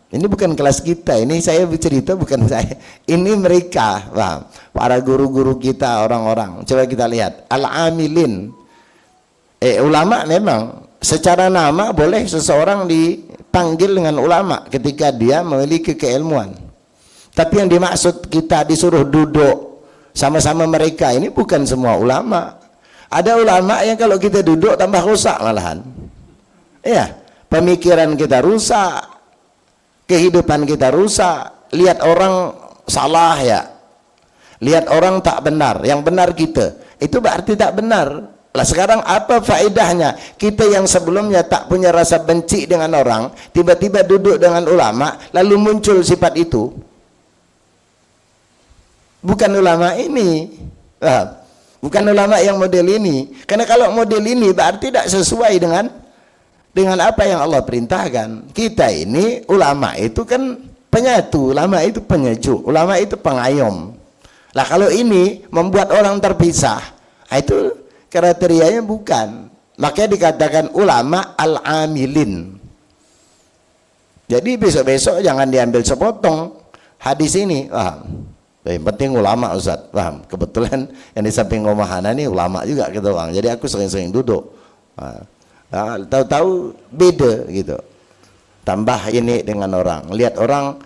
ini bukan kelas kita, ini saya bercerita bukan saya, ini mereka, para guru-guru kita, orang-orang. Coba kita lihat al-amilin, Ulama memang secara nama boleh seseorang dipanggil dengan ulama ketika dia memiliki keilmuan. Tapi yang dimaksud kita disuruh duduk sama-sama mereka ini bukan semua ulama. Ada ulama yang kalau kita duduk tambah rusak malahan. Iya, pemikiran kita rusak, kehidupan kita rusak. Lihat orang salah ya, lihat orang tak benar, yang benar kita, itu berarti tak benar. Lah sekarang apa faedahnya kita yang sebelumnya tak punya rasa benci dengan orang, tiba-tiba duduk dengan ulama lalu muncul sifat itu? Bukan ulama ini, bukan ulama yang model ini. Karena kalau model ini berarti tidak sesuai dengan apa yang Allah perintahkan. Kita ini ulama itu kan penyatu, ulama itu penyejuk, ulama itu pengayom. Lah kalau ini membuat orang terpisah, itu kriterianya bukan. Makanya dikatakan ulama al-amilin. Jadi besok-besok jangan diambil sepotong hadis ini. Yang penting ulama Ustaz, paham? Kebetulan yang di samping rumah Hana ini ulama juga gitu bang. Jadi aku sering-sering duduk. Tahu-tahu beda gitu. Tambah ini dengan orang. Lihat orang,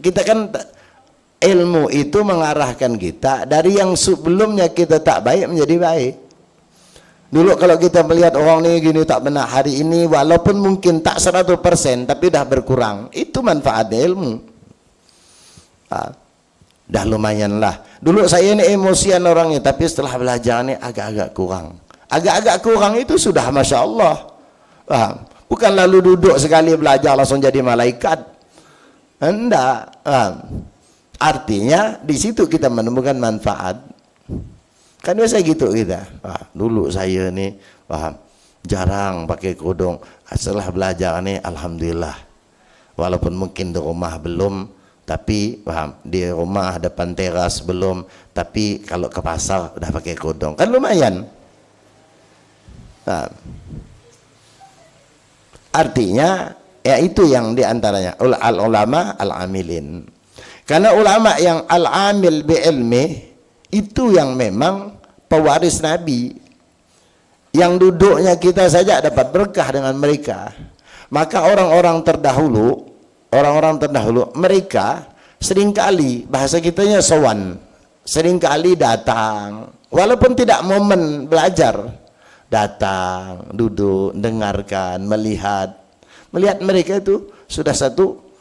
kita kan ilmu itu mengarahkan kita dari yang sebelumnya kita tak baik menjadi baik. Dulu kalau kita melihat orang ini gini tak benar, hari ini walaupun mungkin tak 100% tapi dah berkurang. Itu manfaatnya ilmu. Dah lumayan lah. Dulu saya ini emosian orangnya, tapi setelah belajar ini agak-agak kurang. Agak-agak kurang itu sudah Masya Allah. Bukan lalu duduk sekali belajar langsung jadi malaikat. Enggak. Artinya di situ kita menemukan manfaat. Kan biasa gitu kita. Dulu saya ini jarang pakai kerudung. Setelah belajar ini alhamdulillah. Walaupun mungkin di rumah belum, tapi di rumah depan teras belum, tapi kalau ke pasar udah pakai kerudung kan lumayan. Artinya ya itu yang diantaranya al-ulama al-amilin. Karena ulama yang al-amil bi ilmi itu yang memang pewaris Nabi, yang duduknya kita saja dapat berkah dengan mereka. Maka orang-orang terdahulu mereka seringkali bahasa kitanya sowan, seringkali datang walaupun tidak momen belajar, datang duduk dengarkan, melihat mereka itu sudah satu.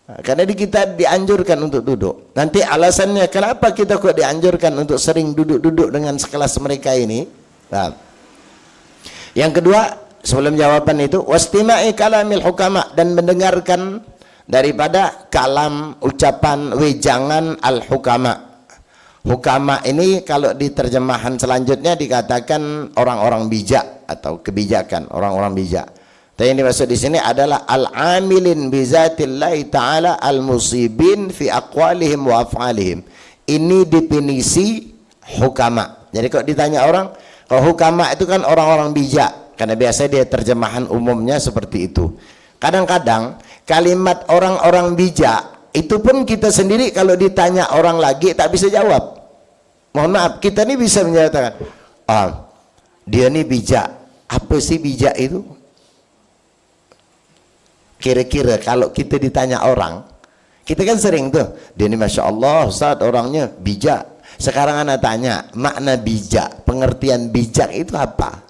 Karena kita dianjurkan untuk duduk. Nanti alasannya kenapa kita kok dianjurkan untuk sering duduk-duduk dengan sekelas mereka ini. Yang kedua, sebelum jawaban itu, wastima'i kalamil hukama, dan mendengarkan daripada kalam, ucapan, wejangan al-hukama. Hukama ini kalau di terjemahan selanjutnya dikatakan orang-orang bijak atau kebijakan, orang-orang bijak. Tapi yang dimaksud di sini adalah al-amilin bi zatillahi ta'ala al-musibin fi aqwalihim wa af'alihim. Ini definisi hukama. Jadi kalau ditanya orang, kalau hukama itu kan orang-orang bijak, karena biasa dia terjemahan umumnya seperti itu. Kadang-kadang kalimat orang-orang bijak itu pun kita sendiri kalau ditanya orang lagi tak bisa jawab. Mohon maaf, kita ini bisa menyatakan, dia ini bijak. Apa sih bijak itu? Kira-kira kalau kita ditanya orang, kita kan sering tuh, dia ini Masya Allah Ustaz orangnya bijak. Sekarang anak tanya, makna bijak, pengertian bijak itu apa?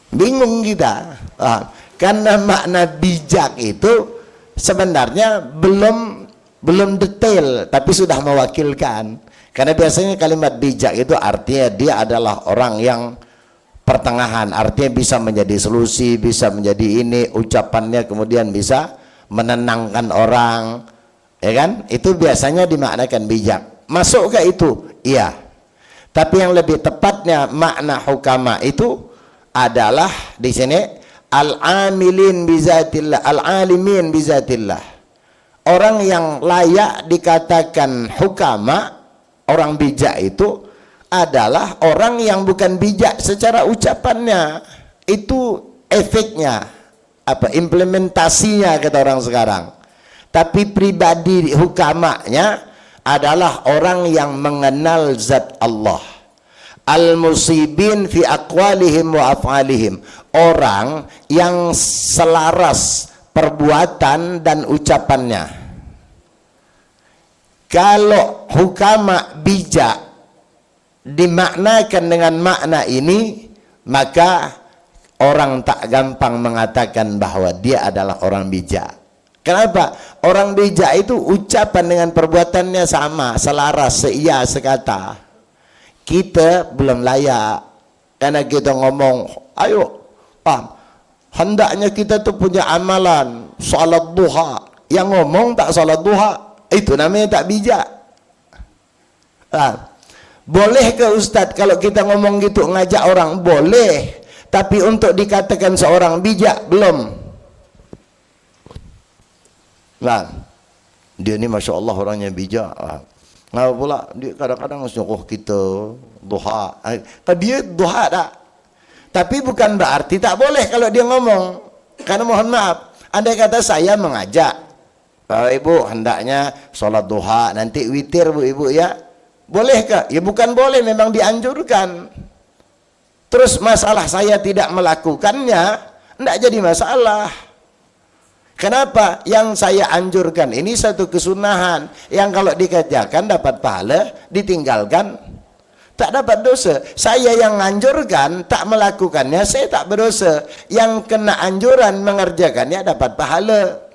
Bingung kita. Karena makna bijak itu sebenarnya belum detail, tapi sudah mewakilkan. Karena biasanya kalimat bijak itu artinya dia adalah orang yang pertengahan, artinya bisa menjadi solusi, bisa menjadi ini, ucapannya kemudian bisa menenangkan orang, ya kan? Itu biasanya dimaknakan bijak. Masuk ke itu? Iya. Tapi yang lebih tepatnya makna hukama itu adalah di sini al-amilin bizatillah, al-alimin bizatillah. Orang yang layak dikatakan hukama, orang bijak itu adalah orang yang bukan bijak secara ucapannya. Itu efeknya, apa implementasinya kata orang sekarang. Tapi pribadi hukamanya adalah orang yang mengenal zat Allah. Al-musibin fi aqwalihim wa af'alihim, orang yang selaras perbuatan dan ucapannya. Kalau hukama bijak dimaknakan dengan makna ini, maka orang tak gampang mengatakan bahwa dia adalah orang bijak. Kenapa? Orang bijak itu ucapan dengan perbuatannya sama, selaras, seia, sekata. Kita belum layak, karena kita ngomong, ayo, hendaknya kita tuh punya amalan salat duha. Yang ngomong tak salat duha, itu namanya tak bijak. Boleh ke Ustadz kalau kita ngomong gitu, ngajak orang? Boleh, tapi untuk dikatakan seorang bijak, belum. Dia ni Masya Allah orangnya bijak. Ngapa pula dia kadang-kadang suruh kita duha. Dia duha tak? Tapi bukan berarti tak boleh kalau dia ngomong. Karena mohon maaf, andai kata saya mengajak, ibu hendaknya sholat duha, nanti witir bu ibu ya, boleh ke? Ya bukan boleh, memang dianjurkan. Terus masalah saya tidak melakukannya, tidak jadi masalah. Kenapa? Yang saya anjurkan ini satu kesunahan yang kalau dikerjakan dapat pahala, ditinggalkan tak dapat dosa. Saya yang anjurkan, tak melakukannya, saya tak berdosa. Yang kena anjuran mengerjakannya dapat pahala.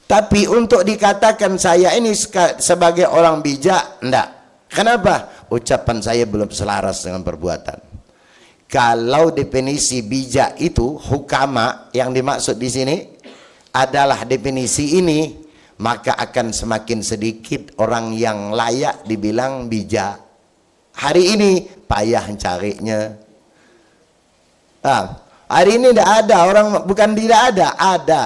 Tapi untuk dikatakan saya ini sebagai orang bijak, enggak. Kenapa? Ucapan saya belum selaras dengan perbuatan. Kalau definisi bijak itu, hukama yang dimaksud di sini adalah definisi ini, maka akan semakin sedikit orang yang layak dibilang bijak. Hari ini payah carinya. Hari ini tidak ada orang, bukan tidak ada, ada.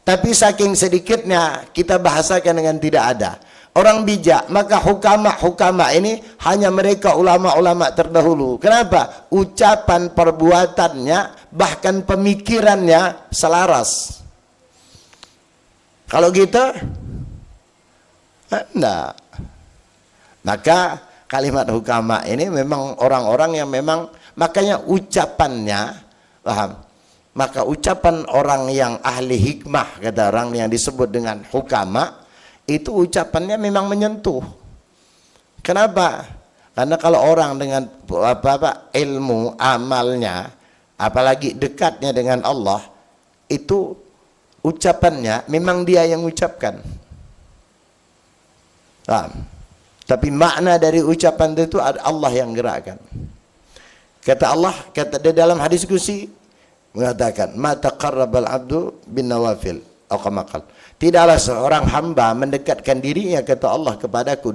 Tapi saking sedikitnya kita bahasakan dengan tidak ada orang bijak. Maka hukama ini hanya mereka ulama-ulama terdahulu. Kenapa? Ucapan perbuatannya bahkan pemikirannya selaras. Kalau kita enggak. Maka kalimat hukama ini memang orang-orang yang memang, makanya ucapannya, paham? Maka ucapan orang yang ahli hikmah, kata orang yang disebut dengan hukama, itu ucapannya memang menyentuh. Kenapa? Karena kalau orang dengan ilmu amalnya, apalagi dekatnya dengan Allah, itu ucapannya memang dia yang ucapkan. Tapi makna dari ucapan itu Allah yang gerakkan. Kata Allah, kata di dalam hadis qudsi mengatakan, "Ma taqarrabal 'abdu bin nawafil." Tidaklah seorang hamba mendekatkan dirinya, kata Allah, kepadaku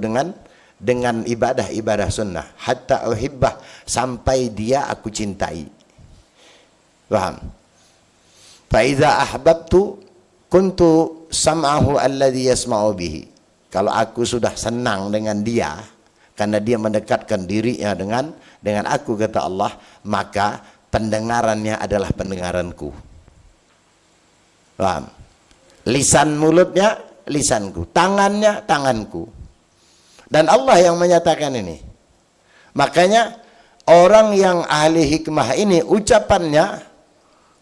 dengan ibadah-ibadah sunnah, hatta uhibbah, sampai dia aku cintai. Paham? Fa idza ahbabtu kuntu sam'ahu alladhi yasma'u bihi. Kalau aku sudah senang dengan dia, karena dia mendekatkan dirinya dengan aku, kata Allah, maka pendengarannya adalah pendengaranku. Paham? Lisan mulutnya lisanku, tangannya tanganku. Dan Allah yang menyatakan ini. Makanya orang yang ahli hikmah ini ucapannya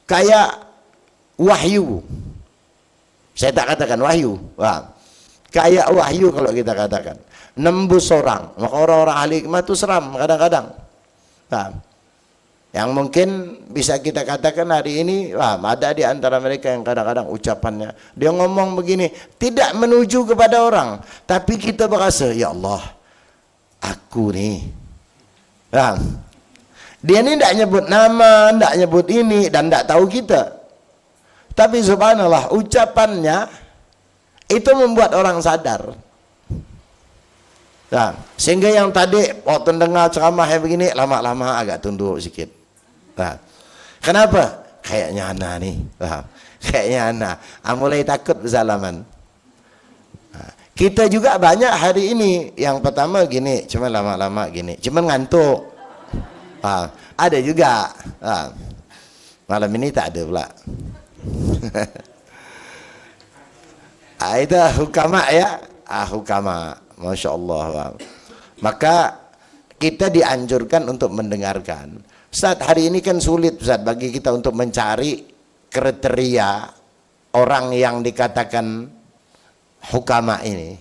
kayak wahyu. Saya tak katakan wahyu. Kayak wahyu kalau kita katakan. Nembus orang. Maka orang-orang ahli hikmah itu seram kadang-kadang. Yang mungkin bisa kita katakan hari ini, ada di antara mereka yang kadang-kadang ucapannya, dia ngomong begini, tidak menuju kepada orang, tapi kita berasa, ya Allah, aku nih. Dia ini tidak nyebut nama, tidak nyebut ini, dan tidak tahu kita. Tapi subhanallah, ucapannya itu membuat orang sadar. Sehingga yang tadi waktu dengar ceramah yang begini, lama-lama agak tunduk sikit. Kenapa? Kayaknya ana nih. Kayaknya ana. Mulai takut bersalaman. Kita juga banyak hari ini. Yang pertama gini, cuma lama-lama gini, cuma ngantuk. Ada juga. Malam ini tak ada pula. Itu hukama ya. hukama. Masya Allah. Maka kita dianjurkan untuk mendengarkan. Ustaz, hari ini kan sulit Ustaz bagi kita untuk mencari kriteria orang yang dikatakan hukama ini.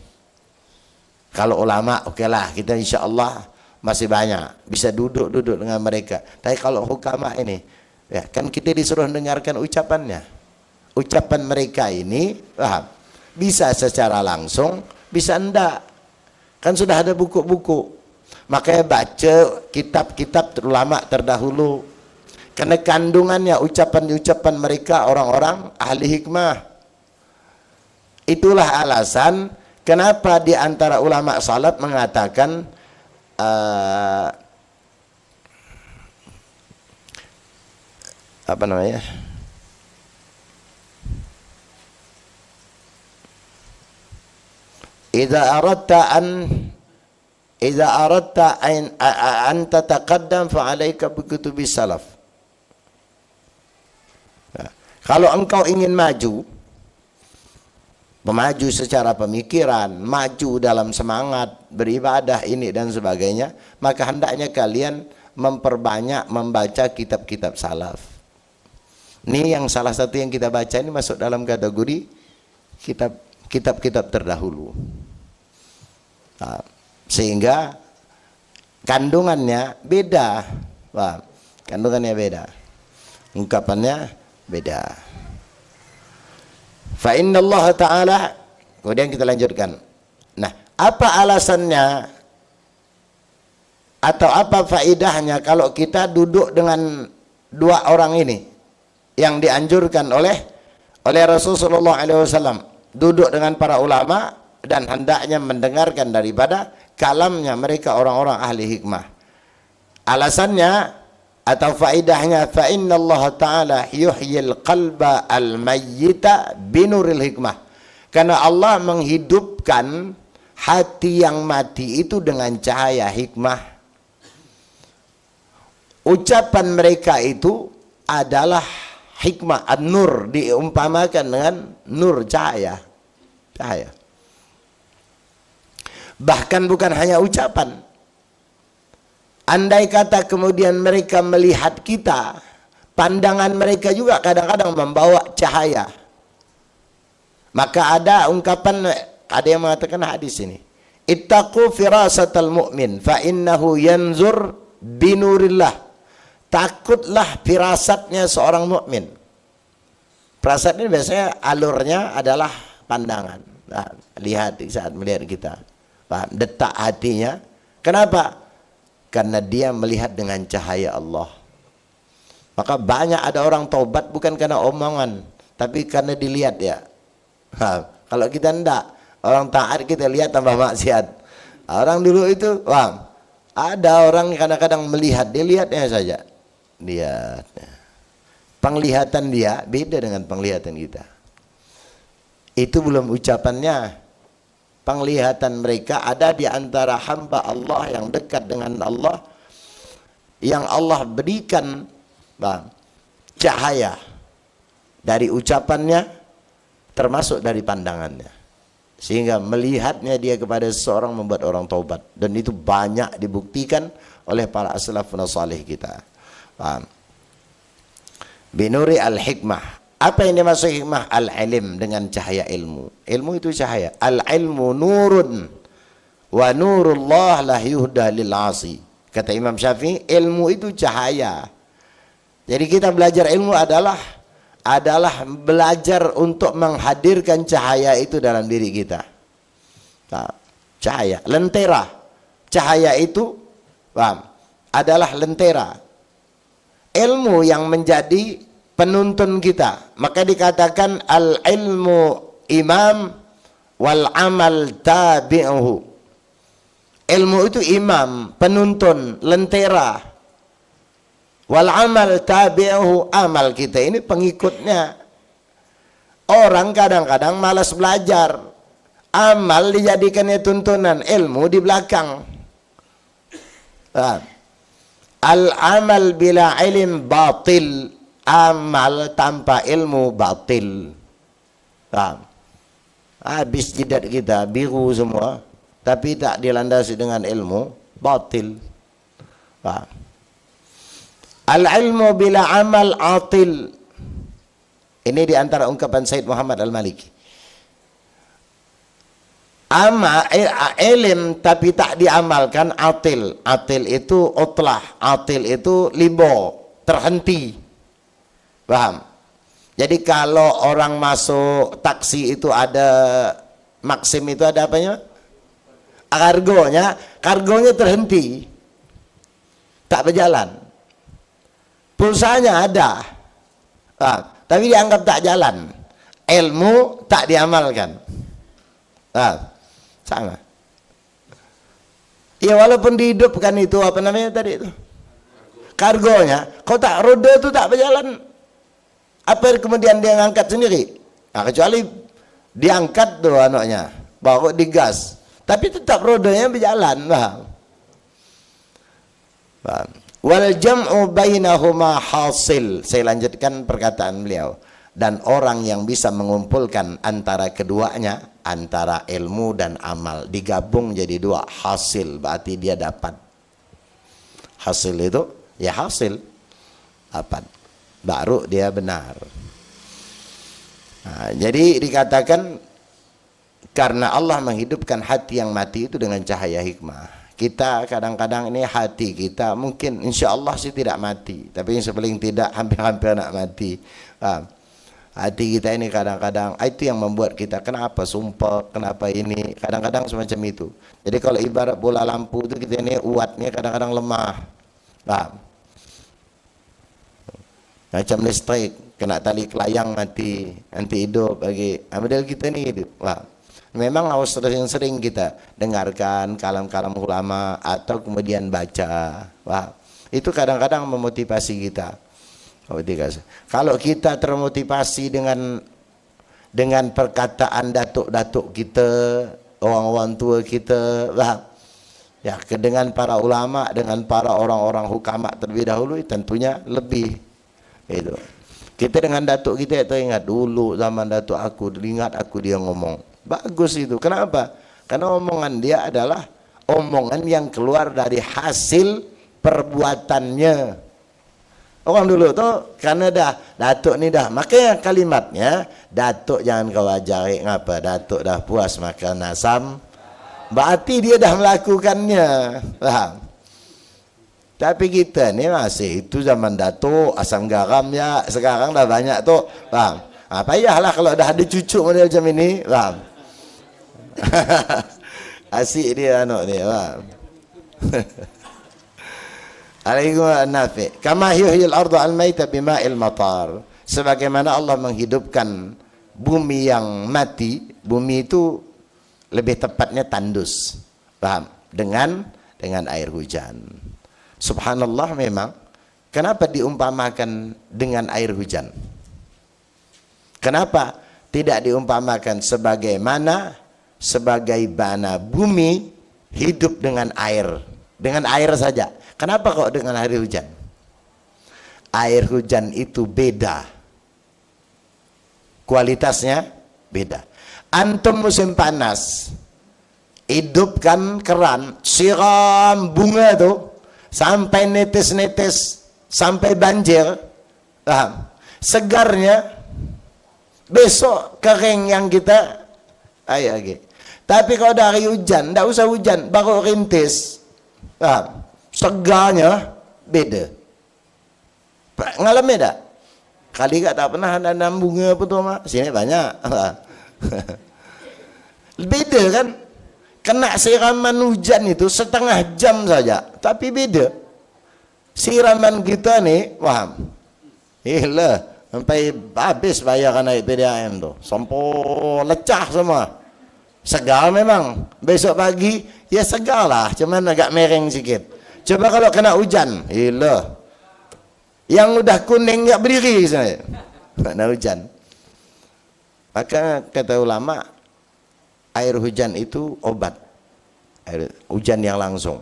Kalau ulama, oke lah, kita insya Allah masih banyak bisa duduk-duduk dengan mereka. Tapi kalau hukama ini, ya kan kita disuruh dengarkan ucapannya. Ucapan mereka ini, paham? Bisa secara langsung, bisa enggak. Kan sudah ada buku-buku. Makanya baca kitab-kitab ulama terdahulu. Karena kandungannya ucapan-ucapan mereka orang-orang ahli hikmah. Itulah alasan kenapa di antara ulama salaf mengatakan apa namanya? Idza aradta an tataqaddam fa 'alaika bi kutubis salaf. Nah, kalau engkau ingin maju secara pemikiran, maju dalam semangat beribadah ini dan sebagainya, maka hendaknya kalian memperbanyak membaca kitab-kitab salaf. Ini yang salah satu yang kita baca ini masuk dalam kategori kitab-kitab terdahulu. Nah, sehingga kandungannya beda. Wah, kandungannya beda. Ungkapannya beda. Fa inna Allah Ta'ala, kemudian kita lanjutkan. Nah, apa alasannya atau apa faidahnya kalau kita duduk dengan dua orang ini yang dianjurkan oleh Rasulullah SAW, duduk dengan para ulama dan hendaknya mendengarkan daripada kalamnya mereka orang-orang ahli hikmah. Alasannya atau faidahnya, fa inna Allah Ta'ala yuhyil qalba al-mayyita binuril hikmah. Karena Allah menghidupkan hati yang mati itu dengan cahaya hikmah. Ucapan mereka itu adalah hikmah, an-nur, diumpamakan dengan nur, cahaya. Bahkan bukan hanya ucapan. Andai kata kemudian mereka melihat kita, pandangan mereka juga kadang-kadang membawa cahaya. Maka ada ungkapan, ada yang mengatakan hadis ini, ittaqu firasatal mu'min fa innahu yanzur binurillah. Takutlah firasatnya seorang mukmin. Firasat ini biasanya alurnya adalah pandangan. Nah, lihat saat melihat kita. Paham? Detak hatinya. Kenapa? Karena dia melihat dengan cahaya Allah. Maka banyak ada orang taubat bukan karena omongan, tapi karena dilihat ya. Kalau kita enggak, orang taat kita lihat tambah maksiat. Orang dulu itu, ada orang kadang-kadang melihat, dilihatnya saja. Lihat. Penglihatan dia beda dengan penglihatan kita. Itu belum ucapannya. Penglihatan mereka ada di antara hamba Allah yang dekat dengan Allah, yang Allah berikan cahaya dari ucapannya termasuk dari pandangannya, sehingga melihatnya dia kepada seseorang membuat orang taubat. Dan itu banyak dibuktikan oleh para as-salafun salih kita. Binuri al-hikmah. Apa yang dimaksud hikmah? Al-ilm, dengan cahaya ilmu. Ilmu itu cahaya. Al-ilmu nurun wa nurullah la yuhda lil asi. Kata Imam Syafi'i, ilmu itu cahaya. Jadi kita belajar ilmu adalah belajar untuk menghadirkan cahaya itu dalam diri kita. Cahaya, lentera. Cahaya itu adalah lentera. Ilmu yang menjadi penuntun kita. Maka dikatakan al-ilmu imam wal amal tabi'uhu. Ilmu itu imam, penuntun, lentera. Wal amal tabi'uhu, amal kita ini pengikutnya. Orang kadang-kadang malas belajar. Amal dijadikannya tuntunan, ilmu di belakang. Al-amal bila ilm batil. Amal tanpa ilmu batil. habis jidat kita biru semua, tapi tak dilandasi dengan ilmu, batil. Al-ilmu bila amal atil. Ini di antara ungkapan Said Muhammad Al-Maliki. Ilm tapi tak diamalkan, atil. Atil itu utlah, atil itu libo, terhenti. Paham? Jadi kalau orang masuk taksi itu ada Maxim, itu ada apanya? Kargonya terhenti, tak berjalan. Pulsanya ada, tapi dianggap tak jalan. Ilmu tak diamalkan. Sama. Ya walaupun dihidupkan itu apa namanya tadi itu? Kargonya, kau tak, roda itu tak berjalan. Apa kemudian dia ngangkat sendiri? Nah, kecuali diangkat tuh anaknya, baru digas. Tapi tetap rodanya berjalan. Wal jam'u bainahuma hasil. Saya lanjutkan perkataan beliau. Dan orang yang bisa mengumpulkan antara keduanya, antara ilmu dan amal, digabung jadi dua, hasil, berarti dia dapat. Hasil itu ya hasil dapat, baru dia benar. Nah, jadi dikatakan karena Allah menghidupkan hati yang mati itu dengan cahaya hikmah. Kita kadang-kadang ini hati kita mungkin insya Allah sih tidak mati, tapi yang paling tidak hampir-hampir nak mati. Hati kita ini kadang-kadang itu yang membuat kita kenapa sumpah, kenapa ini, kadang-kadang semacam itu. Jadi kalau ibarat bola lampu itu kita ini uatnya kadang-kadang lemah. Macam listrik kena tali kelayang mati, nanti hidup lagi. Model kita ini hidup. Memang harus sering-sering kita dengarkan kalam-kalam ulama atau kemudian baca. Itu kadang-kadang memotivasi kita. Kalau kita termotivasi dengan perkataan datuk-datuk kita, orang-orang tua kita, ya, dengan para ulama, dengan para orang-orang hukama terlebih dahulu, tentunya lebih. Itu. Kita dengan datuk kita ingat dulu zaman datuk aku, ingat aku dia ngomong. Bagus itu. Kenapa? Karena omongan dia adalah omongan yang keluar dari hasil perbuatannya. Orang dulu tuh karena dah datuk ni dah, makanya kalimatnya datuk jangan kau ajari ngapa, datuk dah puas makan asam, berarti dia dah melakukannya. Tapi kita ni masih itu zaman datuk asam garam ya, sekarang dah banyak tu. Payahlah kalau dah ada cucu model macam ini. Asyik dia anak dia. Alaikum nafi. Kama yuhyil ardu al-maita bima'il matar. Sebagaimana Allah menghidupkan bumi yang mati, bumi itu lebih tepatnya tandus. Paham? Dengan air hujan. Subhanallah, memang kenapa diumpamakan dengan air hujan? Kenapa tidak diumpamakan sebagaimana bumi hidup dengan air saja? Kenapa kok dengan air hujan? Air hujan itu beda, kualitasnya beda. Antum musim panas, hidupkan keran, siram bunga tuh sampai netes-netes, sampai banjir, segarnya. Besok kering yang kita lagi. Tapi kalau dari hujan, tidak usah hujan, baru rintis, segarnya beda. Ngalami tak? Kali tak pernah nanam bunga apa tu mak? Sini banyak. Beda kan? Kena siraman hujan itu setengah jam saja, tapi beda. Siraman kita ni, paham? Sampai habis bayaran naik PDAM tu, sampai lecah semua. Segar memang. Besok pagi ya segar lah, cuman agak mereng sikit. Coba kalau kena hujan, yang udah kuning tak berdiri saya. Kena hujan. Maka kata ulama, air hujan itu obat. Air hujan yang langsung,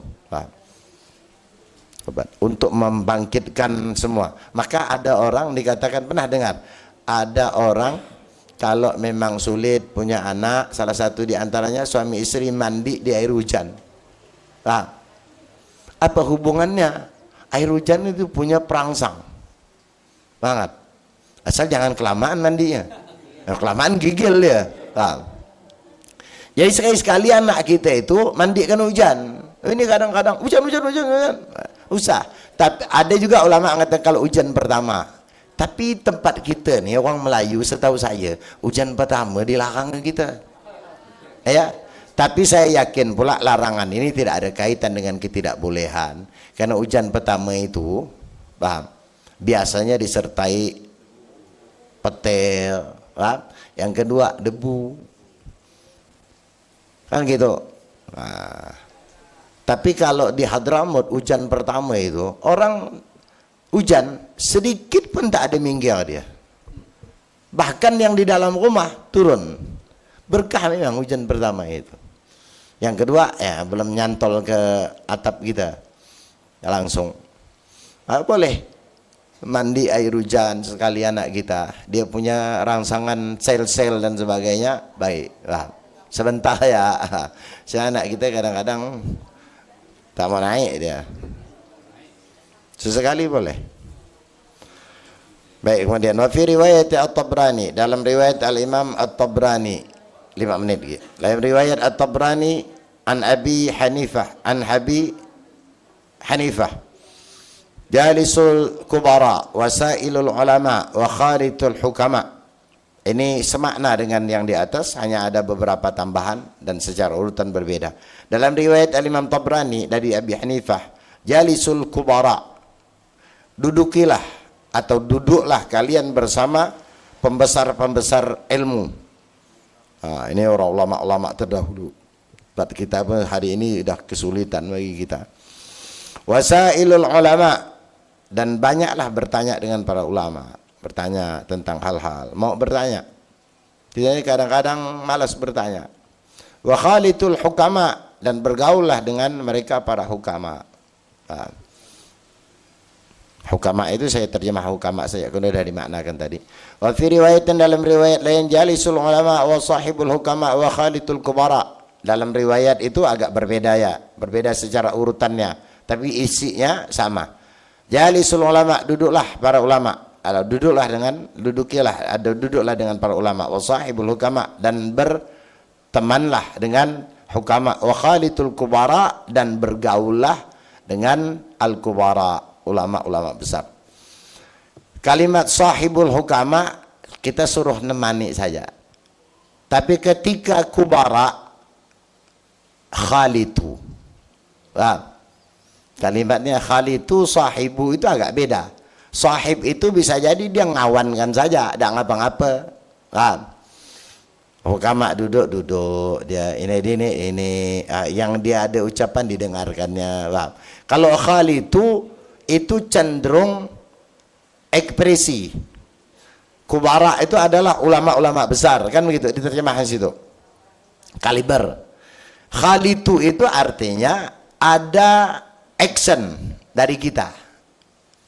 obat untuk membangkitkan semua. Maka ada orang dikatakan, pernah dengar, ada orang kalau memang sulit punya anak, salah satu di antaranya suami istri mandi di air hujan. Nah, apa hubungannya? Air hujan itu punya perangsang banget. Asal jangan kelamaan mandinya. Nah, kelamaan gigil dia. Nah. Jadi sekali-sekali anak kita itu mandikan hujan. Ini kadang-kadang hujan. Usah. Tapi ada juga ulama mengatakan kalau hujan pertama. Tapi tempat kita nih orang Melayu, setahu saya hujan pertama dilarang kita. Ya. Tapi saya yakin pula larangan ini tidak ada kaitan dengan ketidakbolehan. Karena hujan pertama itu, paham? Biasanya disertai petir, paham? Yang kedua debu, kan gitu. Nah, tapi kalau di Hadramut hujan pertama itu orang hujan sedikit pun tak ada minggir dia. Bahkan yang di dalam rumah turun. Berkah memang hujan pertama itu. Yang kedua ya belum nyantol ke atap kita ya, langsung. Boleh mandi air hujan sekali anak kita. Dia punya rangsangan sel-sel dan sebagainya, baik lah. Sebentar ya, si anak kita kadang-kadang tak mau naik dia. Sesekali boleh. Baik, kemudian wa fi riwayat At-Tabrani, dalam riwayat Al-Imam At-Tabrani, 5 menit gitu. Dalam riwayat At-Tabrani an Abi Hanifah, an Abi Hanifah, jalisul kubara, wasailul ulama, wa kharitul hukama. Ini semakna dengan yang di atas, hanya ada beberapa tambahan dan secara urutan berbeda. Dalam riwayat Al-Imam Tabrani dari Abi Hanifah, jalisul kubara, dudukilah atau duduklah kalian bersama pembesar-pembesar ilmu. Nah, ini orang ulama-ulama terdahulu. Buat kita pun hari ini sudah kesulitan bagi kita. Wasailul ulama, dan banyaklah bertanya dengan para ulama. Bertanya tentang hal-hal. Mau bertanya. Tidak, kadang-kadang malas bertanya. Wa khalitul hukama, dan bergaullah dengan mereka para hukama. Nah, hukama itu saya terjemah hukama saja, kalau sudah dimaknakan tadi. Wa fi riwayatin, dalam riwayat lain, jalisul ulama wa sahibul hukama wa khalitul kubara. Dalam riwayat itu agak berbeda ya, berbeda secara urutannya, tapi isinya sama. Jalisul ulama, duduklah para ulama. Duduklah dengan para ulama. Wa sahibul hukama, dan bertemanlah dengan hukama. Wa khalitul kubara, dan bergaullah dengan al-kubara, ulama-ulama besar. Kalimat sahibul hukama kita suruh nemani saja. Tapi ketika kubara, khalitu. Kalimatnya khalitu, sahibu itu agak beda. Sahib itu bisa jadi dia ngawankan saja, tidak ngapa-ngapa. Hukama duduk dia ini yang dia ada ucapan didengarkannya. Kalau khalitu itu cenderung ekspresi. Kubara itu adalah ulama-ulama besar, kan begitu diterjemahkan situ. Kaliber. Khalitu itu artinya ada action dari kita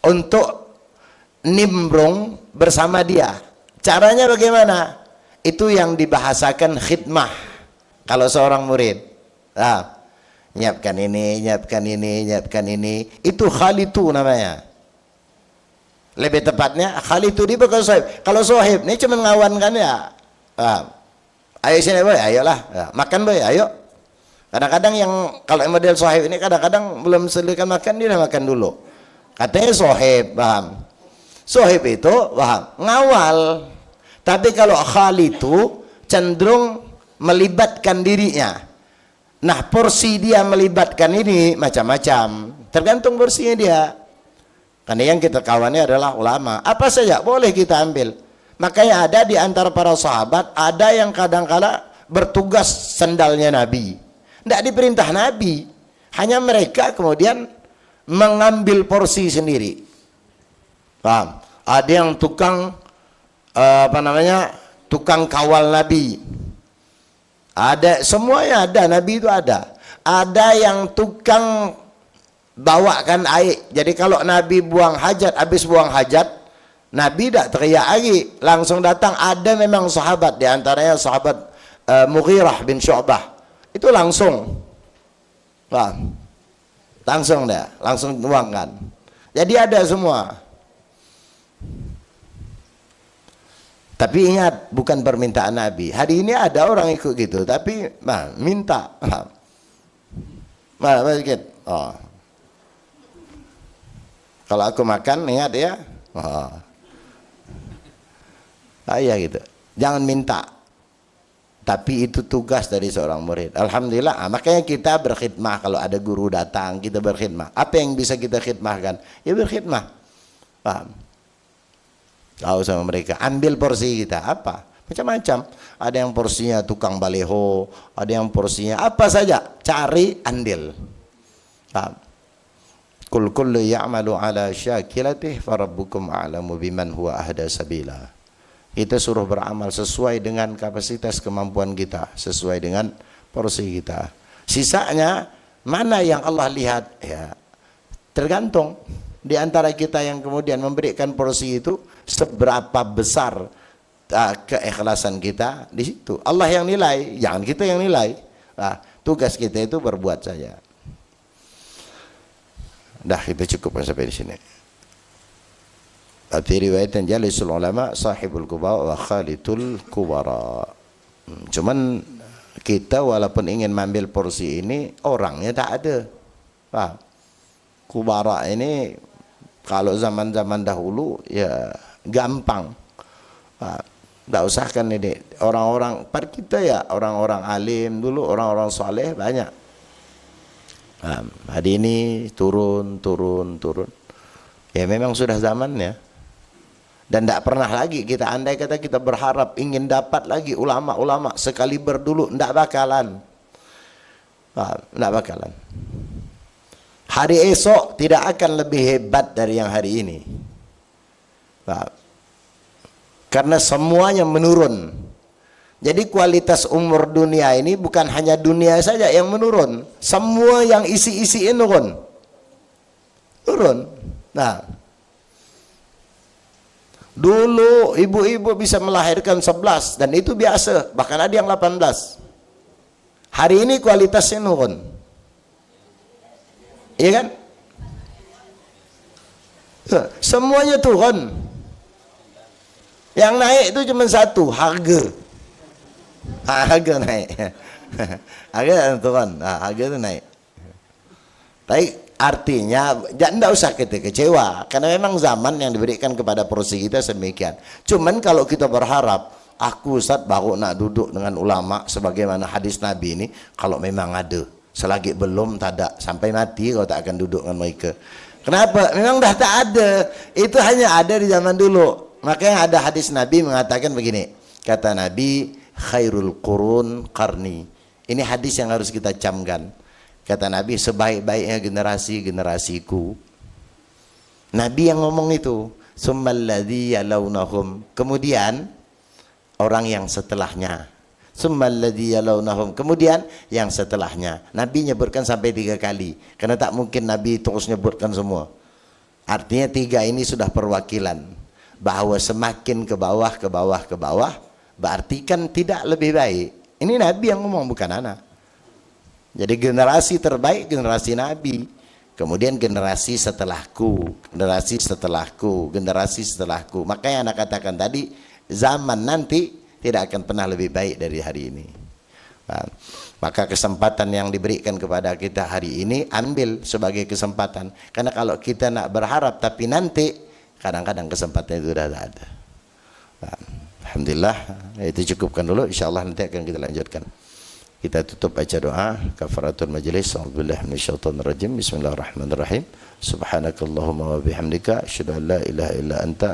untuk nimbrung bersama dia. Caranya bagaimana? Itu yang dibahasakan khidmah. Kalau seorang murid, nyiapkan ini, itu khalitu namanya. Lebih tepatnya khalitu di bukan sahib. Kalau sahib ini cuma ngawankan ya. Ayo sini boy, ayolah. Makan boy, ayo. Kadang-kadang yang kalau model sahib ini kadang-kadang belum selesai makan, dia udah makan dulu. Katanya sahib, paham? Sahib itu paham, ngawal. Tapi kalau khalitu cenderung melibatkan dirinya. Nah, porsi dia melibatkan ini macam-macam, tergantung porsinya dia. Karena yang kita kawannya adalah ulama. Apa saja boleh kita ambil. Makanya ada di antara para sahabat, ada yang kadang-kala bertugas sendalnya Nabi. Tidak diperintah Nabi. Hanya mereka kemudian mengambil porsi sendiri. Paham? Ada yang tukang tukang kawal Nabi. Ada, semuanya ada, Nabi itu ada. Ada yang tukang bawakan air. Jadi kalau Nabi buang hajat, habis buang hajat, Nabi tak teriak lagi, langsung datang. Ada memang sahabat, di antaranya sahabat Mughirah bin Syu'bah, itu langsung, langsung dia, langsung tuangkan. Jadi ada semua. Tapi ingat, bukan permintaan Nabi. Hari ini ada orang ikut gitu, tapi minta. Sedikit. Oh. Kalau aku makan, ingat ya. Oh. Ya gitu. Jangan minta. Tapi itu tugas dari seorang murid. Alhamdulillah. Makanya kita berkhidmah. Kalau ada guru datang, kita berkhidmah. Apa yang bisa kita khidmahkan? Ya berkhidmah. Paham? Tahu sama mereka. Ambil porsi kita. Apa? Macam-macam. Ada yang porsinya tukang baleho. Ada yang porsinya apa saja. Cari, andil. Paham? Kul kullu ya'malu ala syakilatih farabbukum a'lamu biman huwa ahda sabila. Kita suruh beramal sesuai dengan kapasitas kemampuan kita, sesuai dengan porsi kita. Sisanya mana yang Allah lihat, ya tergantung di antara kita yang kemudian memberikan porsi itu, seberapa besar keikhlasan kita di situ. Allah yang nilai, jangan kita yang nilai. Tugas kita itu berbuat saja. Dah, kita cukupkan sampai di sini. Fi riwayatan jalisul ulama sahibul kubara wa khalitul kubara. Cuman kita walaupun ingin mengambil porsi ini, orangnya tak ada. Kubara ini kalau zaman-zaman dahulu ya gampang. Tak usahkan ini orang-orang par kita ya, orang-orang alim dulu, orang-orang soleh banyak. Hari ini turun. Ya memang sudah zamannya. Dan tidak pernah lagi kita, andai kata kita berharap ingin dapat lagi ulama-ulama sekaliber dulu, tidak bakalan. Tidak bakalan. Hari esok tidak akan lebih hebat dari yang hari ini. Karena semuanya menurun. Jadi kualitas umur dunia ini bukan hanya dunia saja yang menurun. Semua yang isi-isi ini turun. Nah, dulu ibu-ibu bisa melahirkan 11 dan itu biasa, bahkan ada yang 18. Hari ini kualitasnya turun. Iya kan? Semuanya turun. Yang naik itu cuma satu, harga. Harga naik. Harga turun. Harga itu naik. Tapi artinya tidak usah kita kecewa, karena memang zaman yang diberikan kepada porsi kita sedemikian. Cuman kalau kita berharap, aku Ustaz baru nak duduk dengan ulama sebagaimana hadis Nabi ini, kalau memang ada, selagi belum tak ada, sampai mati kau tak akan duduk dengan mereka. Kenapa? Memang dah tak ada. Itu hanya ada di zaman dulu. Makanya ada hadis Nabi mengatakan begini, kata Nabi, khairul qurun qarni. Ini hadis yang harus kita camkan. Kata Nabi, sebaik-baiknya generasi-generasiku. Nabi yang ngomong itu. Summalladzi yalawnahum. Kemudian orang yang setelahnya. Summalladzi yalawnahum. Kemudian yang setelahnya. Nabi nyebutkan sampai 3 kali. Karena tak mungkin Nabi terus nyebutkan semua. Artinya 3 ini sudah perwakilan. Bahwa semakin ke bawah, ke bawah, ke bawah, berarti kan tidak lebih baik. Ini Nabi yang ngomong, bukan anak. Jadi generasi terbaik generasi Nabi. Kemudian generasi setelahku, generasi setelahku, generasi setelahku. Makanya anak katakan tadi, zaman nanti tidak akan pernah lebih baik dari hari ini. Maka kesempatan yang diberikan kepada kita hari ini, ambil sebagai kesempatan. Karena kalau kita nak berharap tapi nanti, kadang-kadang kesempatan itu sudah ada. Alhamdulillah, itu cukupkan dulu. InsyaAllah nanti akan kita lanjutkan. Kita tutup baca doa kafaratul majlis. A'udzubillahi minasyaitonir rajim. Bismillahirrahmanirrahim. Subhanakallahumma wa bihamdika asyhadu an la ilaha illa anta